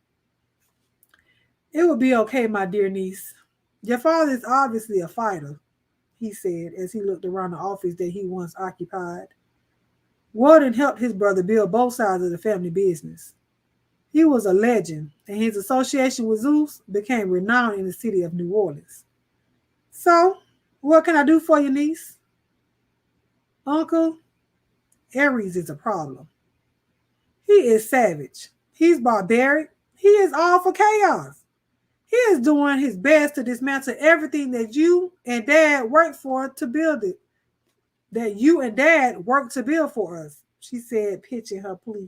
It will be okay, my dear niece. Your father is obviously a fighter, he said as he looked around the office that he once occupied. Warden helped his brother build both sides of the family business. He was a legend, and his association with Zeus became renowned in the city of New Orleans. So, what can I do for you, niece? Uncle, Ares is a problem. He is savage. He's barbaric. He is all for chaos. He is doing his best to dismantle everything that you and Dad worked for to build it. That you and Dad worked to build for us, she said, pitching her plea.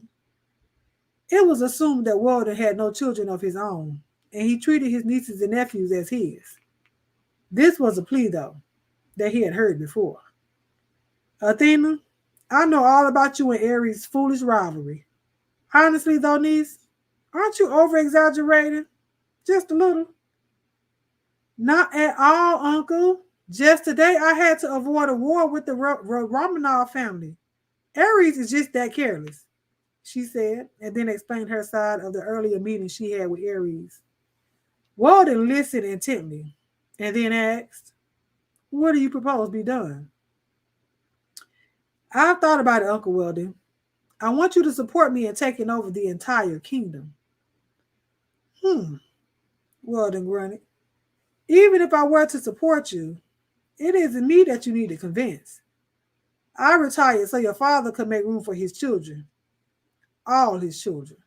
It was assumed that Walden had no children of his own, and he treated his nieces and nephews as his. This was a plea, though, that he had heard before. Athena, I know all about you and Ares' foolish rivalry. Honestly, though, niece, aren't you over-exaggerating? Just a little. Not at all, Uncle. Just today I had to avoid a war with the Romanov family. Ares is just that careless, she said, and then explained her side of the earlier meeting she had with Ares. Walden listened intently and then asked, what do you propose be done? I've thought about it, Uncle Weldon. I want you to support me in taking over the entire kingdom. Weldon grunted. Even if I were to support you, it isn't me that you need to convince. I retired so your father could make room for his children. All his children.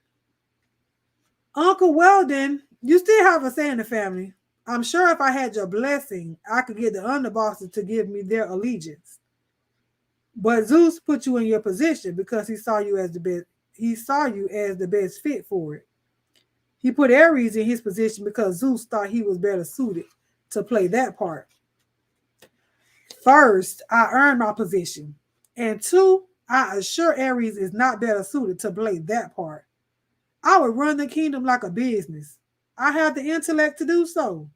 Uncle Weldon, you still have a say in the family. I'm sure if I had your blessing, I could get the underbosses to give me their allegiance. But Zeus put you in your position because he saw you as the best fit for it. He put Ares in his position because Zeus thought he was better suited to play that part. First, I earned my position. And two, I assure Ares is not better suited to play that part. I would run the kingdom like a business. I have the intellect to do so.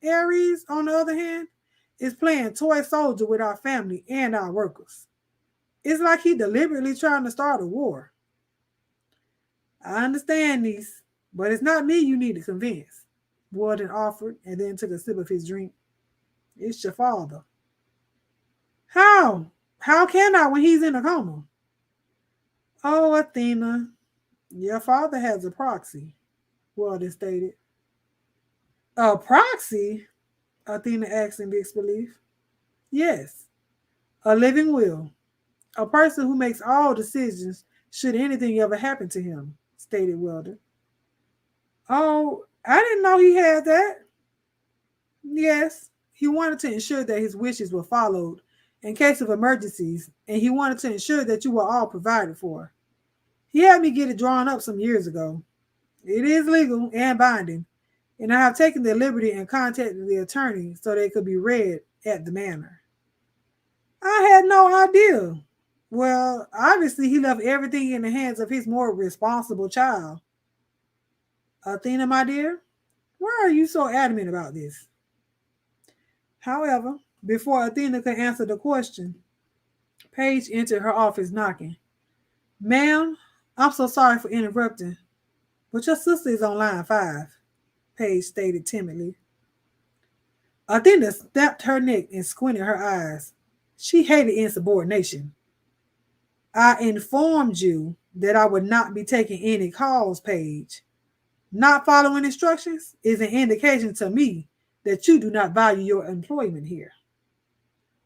Ares, on the other hand, is playing toy soldier with our family and our workers. It's like he deliberately trying to start a war. I understand these, but it's not me you need to convince. Warden offered and then took a sip of his drink. It's your father. How? How can I when he's in a coma? Oh, Athena, your father has a proxy, Warden stated. A proxy? Athena asked in disbelief. Yes, a living will. A person who makes all decisions should anything ever happen to him, stated Welder. Oh, I didn't know he had that. Yes, he wanted to ensure that his wishes were followed in case of emergencies, and he wanted to ensure that you were all provided for. He had me get it drawn up some years ago. It is legal and binding, and I have taken the liberty and contacted the attorney so they could be read at the manor. I had no idea. Well, obviously he left everything in the hands of his more responsible child. Athena, my dear, why are you so adamant about this? However, before Athena could answer the question, Paige entered her office knocking. Ma'am, I'm so sorry for interrupting, but your sister is on line 5, Paige stated timidly. Athena snapped her neck and squinted her eyes. She hated insubordination. I informed you that I would not be taking any calls, Paige. Not following instructions is an indication to me that you do not value your employment here.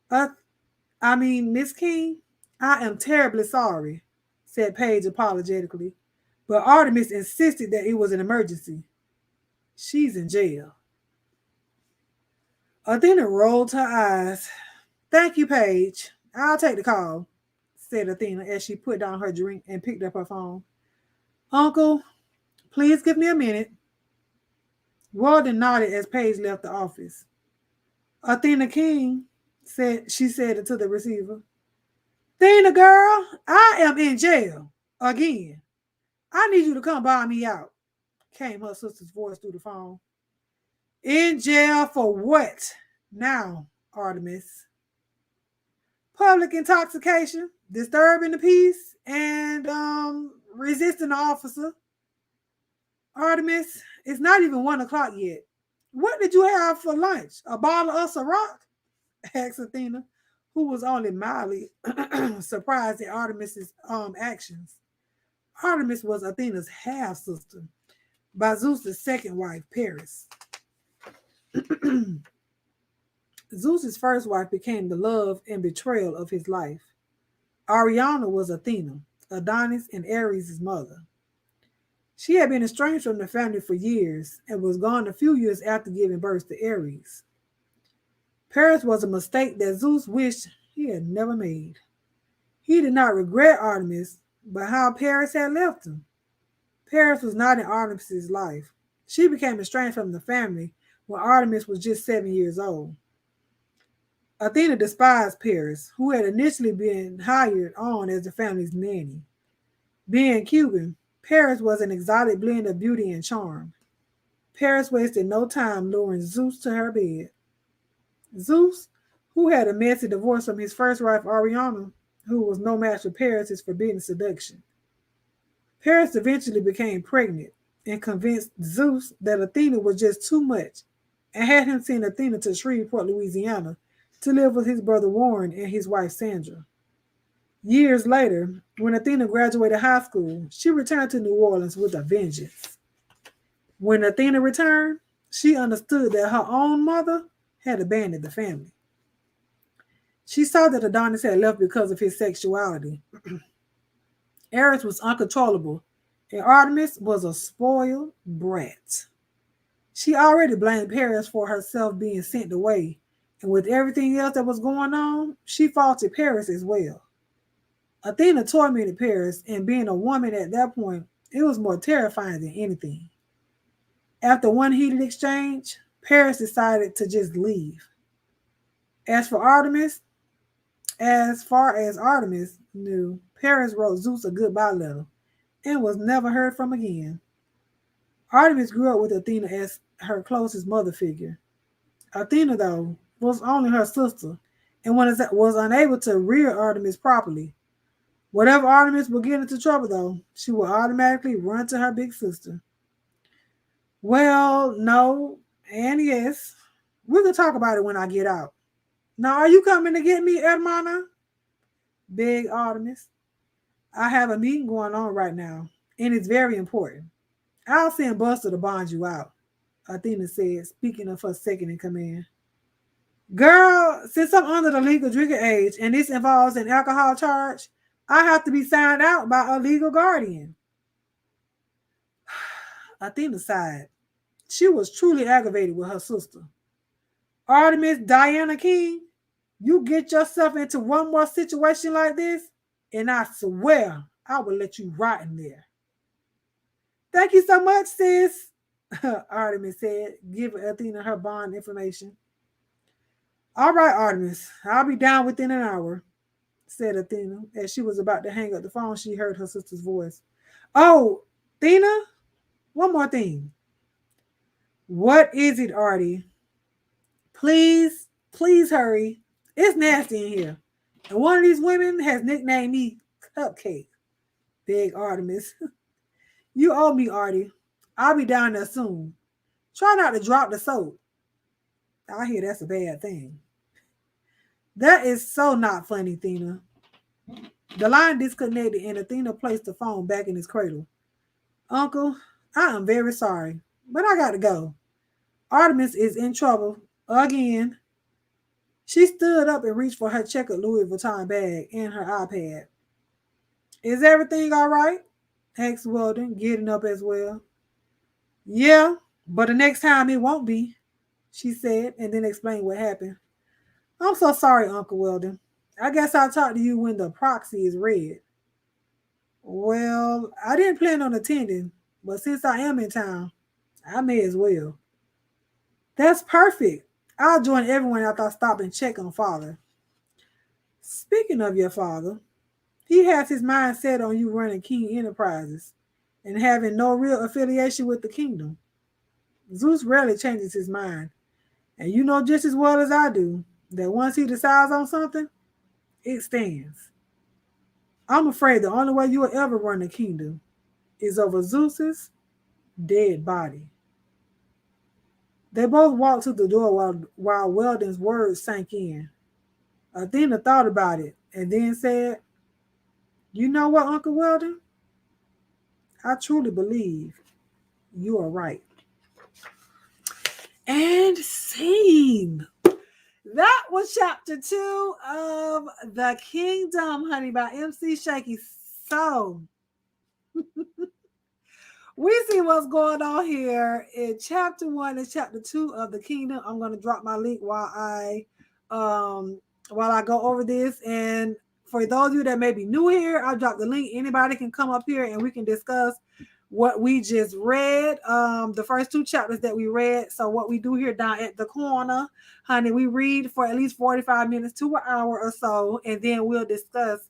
Uh, Miss King, I am terribly sorry, said Paige apologetically, but Artemis insisted that it was an emergency. She's in jail. Athena rolled her eyes. Thank you, Paige. I'll take the call, said Athena as she put down her drink and picked up her phone. Uncle, please give me a minute. Walden nodded as Paige left the office. Athena King, she said it to the receiver. Athena girl, I am in jail. Again. I need you to come buy me out, came her sister's voice through the phone. In jail for what? Now, Artemis. Public intoxication, disturbing the peace, and resisting the officer. Artemis, it's not even 1 o'clock yet. What did you have for lunch? A bottle of Ciroc? Asked Athena, who was only mildly surprised at Artemis's actions. Artemis was Athena's half sister by Zeus's second wife, Paris. Zeus's first wife became the love and betrayal of his life. Ariana was Athena, Adonis and Ares' mother. She had been estranged from the family for years and was gone a few years after giving birth to Ares. Paris was a mistake that Zeus wished he had never made. He did not regret Artemis, but how Paris had left him. Paris was not in Artemis' life. She became estranged from the family when Artemis was just 7 years old. Athena despised Paris, who had initially been hired on as the family's nanny. Being Cuban, Paris was an exotic blend of beauty and charm. Paris wasted no time luring Zeus to her bed. Zeus, who had a messy divorce from his first wife Ariana, who was no match for Paris' forbidden seduction. Paris eventually became pregnant and convinced Zeus that Athena was just too much and had him send Athena to Shreveport, Louisiana, to live with his brother Warren and his wife Sandra. Years later, when Athena graduated high school, she returned to New Orleans with a vengeance. When Athena returned, she understood that her own mother had abandoned the family. She saw that Adonis had left because of his sexuality. Ares was uncontrollable, and Artemis was a spoiled brat. She already blamed Paris for herself being sent away, and with everything else that was going on, she faulted Paris as well. Athena tormented Paris, and being a woman at that point, it was more terrifying than anything. After one heated exchange, Paris decided to just leave. As for Artemis, as far as Artemis knew, Paris wrote Zeus a goodbye letter and was never heard from again. Artemis grew up with Athena as her closest mother figure. Athena, though, was only her sister and was unable to rear Artemis properly. Whatever Artemis would get into trouble, though, she would automatically run to her big sister. Well, no, and yes, we can talk about it when I get out. Now, are you coming to get me, hermana? Begged Artemis. I have a meeting going on right now, and it's very important. I'll send Buster to bond you out, Athena said, speaking of her second in command. Girl, since I'm under the legal drinking age and this involves an alcohol charge, I have to be signed out by a legal guardian. Athena sighed. She was truly aggravated with her sister. Artemis Diana King, you get yourself into one more situation like this, and I swear I will let you rot in there. Thank you so much, sis, Artemis said, giving Athena her bond information. All right, Artemis, I'll be down within an hour, said Athena. As she was about to hang up the phone, she heard her sister's voice. Oh, Athena, one more thing. What is it, Artie? Please, please hurry. It's nasty in here. And one of these women has nicknamed me Cupcake. Begged Artemis. You owe me, Artie. I'll be down there soon. Try not to drop the soap. I hear that's a bad thing. That is so not funny, Athena. The line disconnected and Athena placed the phone back in its cradle. Uncle, I am very sorry, but I got to go. Artemis is in trouble again. She stood up and reached for her checkered Louis Vuitton bag and her iPad. Is everything all right? Asked Weldon, getting up as well. Yeah, but the next time it won't be, she said, and then explained what happened. I'm so sorry, Uncle Weldon. I guess I'll talk to you when the proxy is read. Well, I didn't plan on attending, but since I am in town, I may as well. That's perfect. I'll join everyone after I stop and check on Father. Speaking of your father, he has his mind set on you running King Enterprises and having no real affiliation with the kingdom. Zeus rarely changes his mind, and you know just as well as I do that once he decides on something, it stands. I'm afraid the only way you will ever run the kingdom is over Zeus's dead body. They both walked to the door while Weldon's words sank in. Athena thought about it and then said, You know what, Uncle Weldon? I truly believe you are right. And scene. That was chapter 2 of The Kingdom, honey, by McShakie. So, we see what's going on here in chapter 1 and chapter 2 of The Kingdom. I'm going to drop my link while I go over this. And for those of you that may be new here, I'll drop the link. Anybody can come up here and we can discuss what we just read, the first 2 chapters that we read. So what we do here down at the corner, honey, we read for at least 45 minutes to an hour or so, and then we'll discuss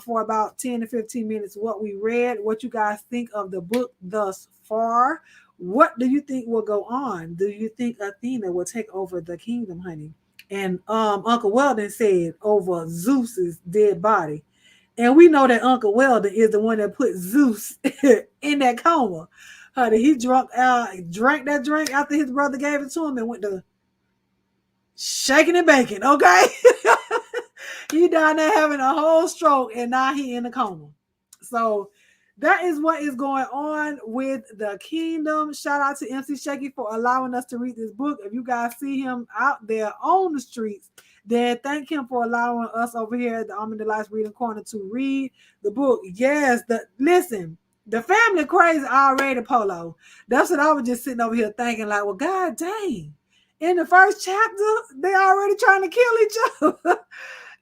for about 10 to 15 minutes what we read, what you guys think of the book thus far. What do you think will go on? Do you think Athena will take over the kingdom, honey? And Uncle Weldon said over Zeus's dead body. And we know that Uncle Weldon is the one that put Zeus in that coma. Honey, he drank that drink after his brother gave it to him and went to shaking and baking, okay? He down there having a whole stroke and now he in a coma. So that is what is going on with the kingdom. Shout out to McShakie for allowing us to read this book. If you guys see him out there on the streets, then thank him for allowing us over here at the Almond Delights Reading Corner to read the book. Yes, listen, the family crazy already, Polo. That's what I was just sitting over here thinking, like, well, God dang. In the first chapter, they already trying to kill each other.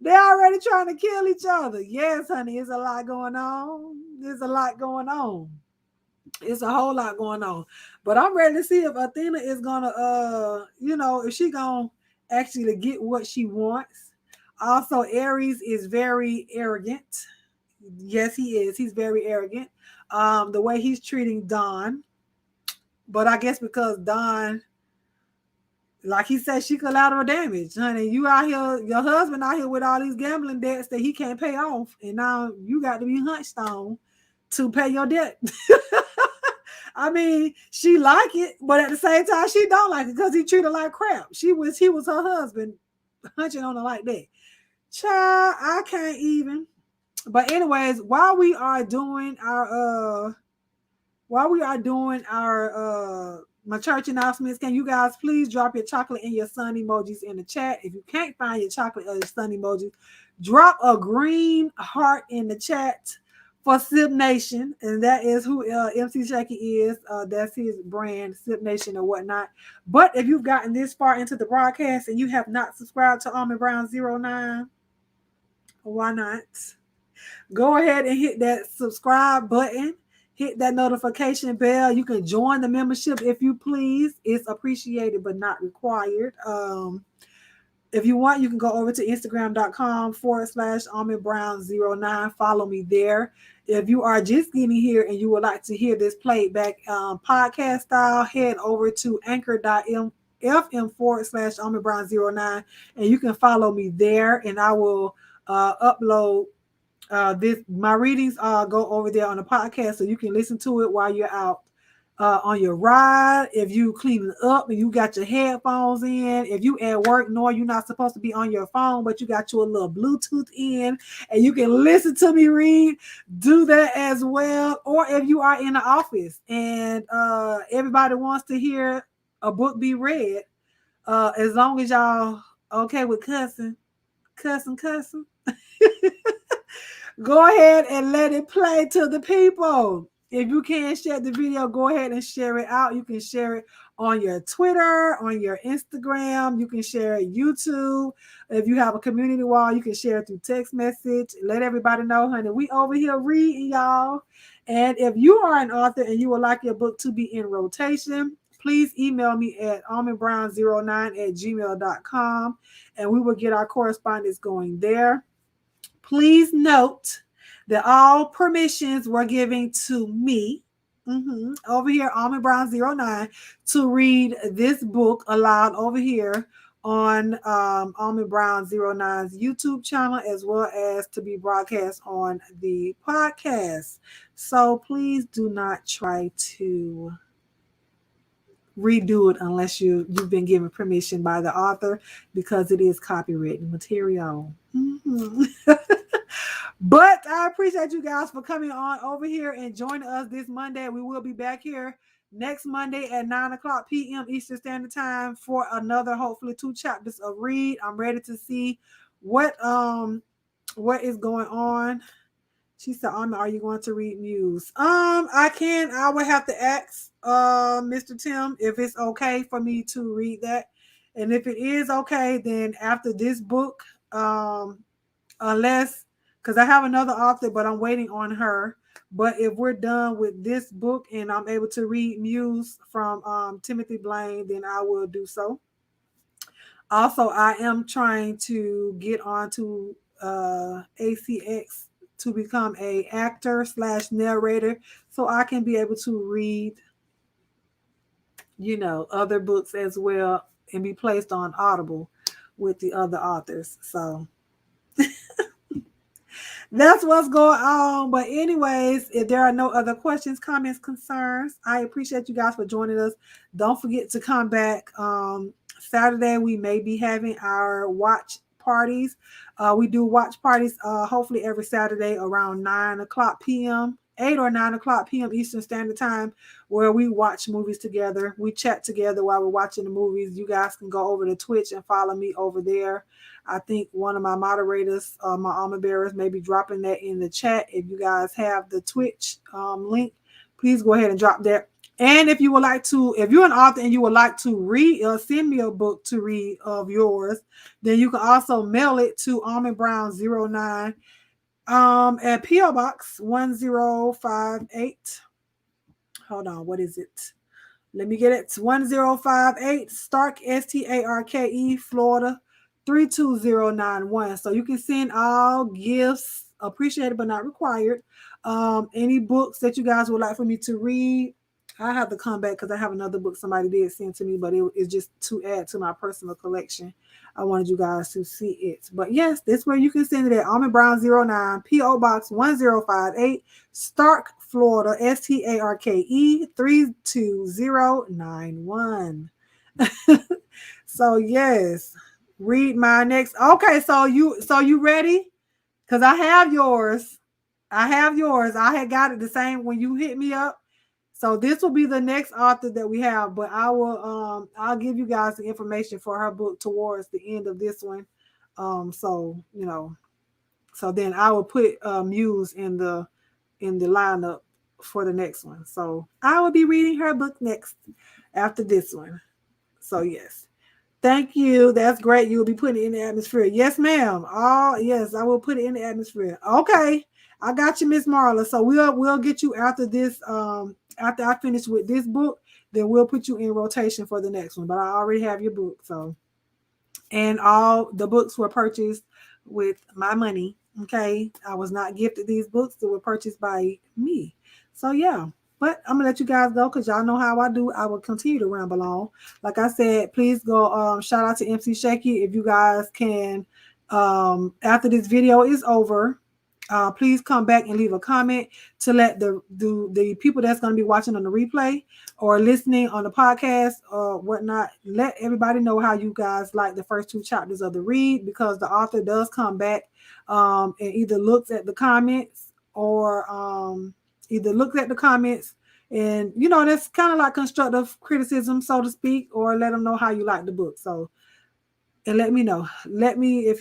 They already trying to kill each other. Yes, honey, there's a lot going on. There's a lot going on. It's a whole lot going on. But I'm ready to see if Athena is gonna if she gonna actually get what she wants. Also, Aries is very arrogant. Yes, he is. He's very arrogant. The way he's treating Dawn. But I guess because Dawn, like he said, she collateral damage, honey. You out here, your husband out here with all these gambling debts that he can't pay off, and now you got to be hunched on to pay your debt. I mean, she like it, but at the same time, she don't like it because he treated her like crap. He was her husband, hunching on her like that. Child, I can't even. But anyways, while we are doing our my church announcements, can you guys please drop your chocolate and your sun emojis in the chat? If you can't find your chocolate or your sun emojis, drop a green heart in the chat for Sip Nation, and that is who MC McShakie is. That's his brand, Sip Nation or whatnot. But if you've gotten this far into the broadcast and you have not subscribed to Almond Brown 09, why not? Go ahead and hit that subscribe button. Hit that notification bell. You can join the membership if you please. It's appreciated but not required. If you want, you can go over to Instagram.com/AlmondBrown09. Follow me there. If you are just getting here and you would like to hear this played back podcast style, head over to anchor.fm/AlmondBrown09 and you can follow me there, and I will upload my readings go over there on the podcast so you can listen to it while you're out on your ride. If you cleaning up and you got your headphones in, if you at work knowing you're not supposed to be on your phone but you got your little Bluetooth in and you can listen to me read, do that as well. Or if you are in the office and everybody wants to hear a book be read, as long as y'all okay with cussing go ahead and let it play to the people. If you can't share the video, go ahead and share it out. You can share it on your Twitter, on your Instagram. You can share it YouTube. If you have a community wall, you can share it through text message. Let everybody know, honey, we over here reading, y'all. And if you are an author and you would like your book to be in rotation, please email me at almondbrown09@gmail.com and we will get our correspondence going there. Please note that all permissions were given to me over here, Almond Brown 09, to read this book aloud over here on Almond Brown 09's YouTube channel, as well as to be broadcast on the podcast. So please do not try to redo it unless you've been given permission by the author, because it is copywritten material. But I appreciate you guys for coming on over here and joining us this Monday. We will be back here next Monday at 9:00 p.m. Eastern Standard Time for another, hopefully 2 chapters of read. I'm ready to see what is going on. She said, are you going to read Muse? I would have to ask Mr. Tim if it's okay for me to read that. And if it is okay, then after this book, unless, because I have another author, but I'm waiting on her. But if we're done with this book and I'm able to read Muse from Timothy Blaine, then I will do so. Also, I am trying to get onto ACX to become a actor / narrator so I can be able to read, other books as well and be placed on Audible with the other authors. So that's what's going on. But anyways, if there are no other questions, comments, concerns, I appreciate you guys for joining us. Don't forget to come back. Saturday, we may be having our watch parties. We do watch parties hopefully every Saturday around 9:00 p.m., 8 or 9:00 p.m. Eastern Standard Time, where we watch movies together. We chat together while we're watching the movies. You guys can go over to Twitch and follow me over there. I think one of my moderators, my alma bearers, may be dropping that in the chat. If you guys have the Twitch link, please go ahead and drop that. And if you would like to, if you're an author and you would like to read or send me a book to read of yours, then you can also mail it to Almond Brown 09 at P.O. Box 1058, hold on, what is it? Let me get it. It's 1058 Starke, STARKE, Florida 32091. So you can send all gifts, appreciated but not required. Any books that you guys would like for me to read. I have to come back because I have another book somebody did send to me, but it's just to add to my personal collection. I wanted you guys to see it. But yes, this way you can send it at Almond Brown 09, P.O. Box 1058, Starke, Florida, STARKE 32091. So yes, read my next. Okay, so you ready? Because I have yours. I had got it the same when you hit me up. So this will be the next author that we have, but I'll give you guys the information for her book towards the end of this one. So then I will put Muse in the lineup for the next one. So I will be reading her book next after this one. So yes. Thank you. That's great. You'll be putting it in the atmosphere. Yes, ma'am. Oh, yes, I will put it in the atmosphere. Okay. I got you, Miss Marla. So we'll get you after this. After I finish with this book, then we'll put you in rotation for the next one. But I already have your book. So, and all the books were purchased with my money. Okay. I was not gifted these books. They were purchased by me. So yeah. But I'm gonna let you guys go because y'all know how I do. I will continue to ramble on. Like I said, please go shout out to McShakie if you guys can. After this video is over, please come back and leave a comment to let the people that's going to be watching on the replay or listening on the podcast or whatnot, let everybody know how you guys like the first 2 chapters of the read, because the author does come back and either looks at the comments or and that's kind of like constructive criticism, so to speak, or let them know how you like the book. So, and let me know. Let me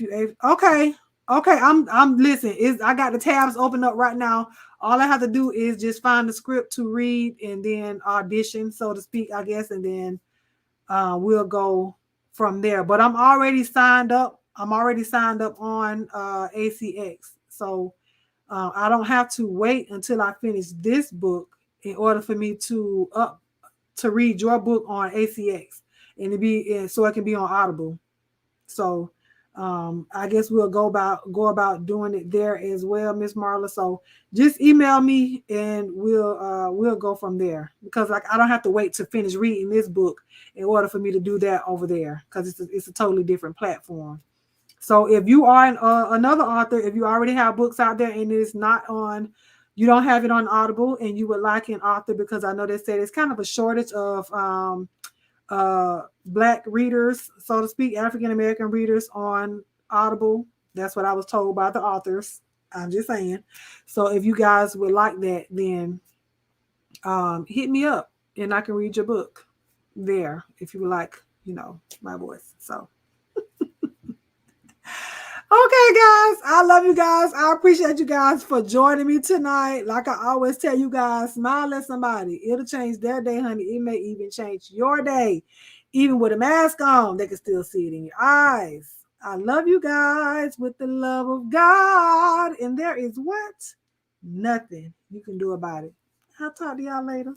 okay. I'm listen. I got the tabs open up right now. All I have to do is just find the script to read and then audition, so to speak, I guess, and then we'll go from there. But I'm already signed up. on ACX, so I don't have to wait until I finish this book in order for me to read your book on ACX and so it can be on Audible. So I guess we'll go about doing it there as well, Miss Marla. So just email me and we'll go from there, because I don't have to wait to finish reading this book in order for me to do that over there, because it's a totally different platform. So if you are another author, if you already have books out there and it's not on, you don't have it on Audible, and you would like an author, because I know they said it's kind of a shortage of Black readers, so to speak, African American readers on Audible. That's what I was told by the authors. I'm just saying. So if you guys would like that, then hit me up and I can read your book there if you would like, my voice. So okay, guys, I love you guys. I appreciate you guys for joining me tonight. Like I always tell you guys, smile at somebody. It'll change their day, honey. It may even change your day. Even with a mask on, they can still see it in your eyes. I love you guys with the love of God. And there is what? Nothing you can do about it. I'll talk to y'all later.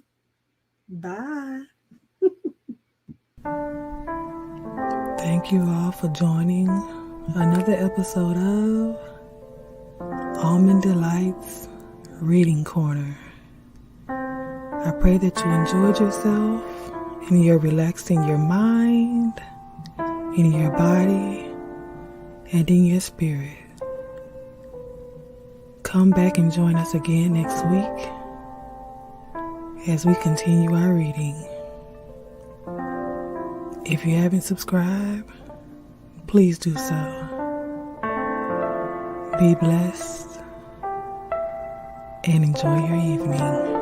Bye. Thank you all for joining another episode of Almond Delights Reading Corner. I pray that you enjoyed yourself and you're relaxed in your mind, in your body, and in your spirit. Come back and join us again next week as we continue our reading. If you haven't subscribed, please do so. Be blessed and enjoy your evening.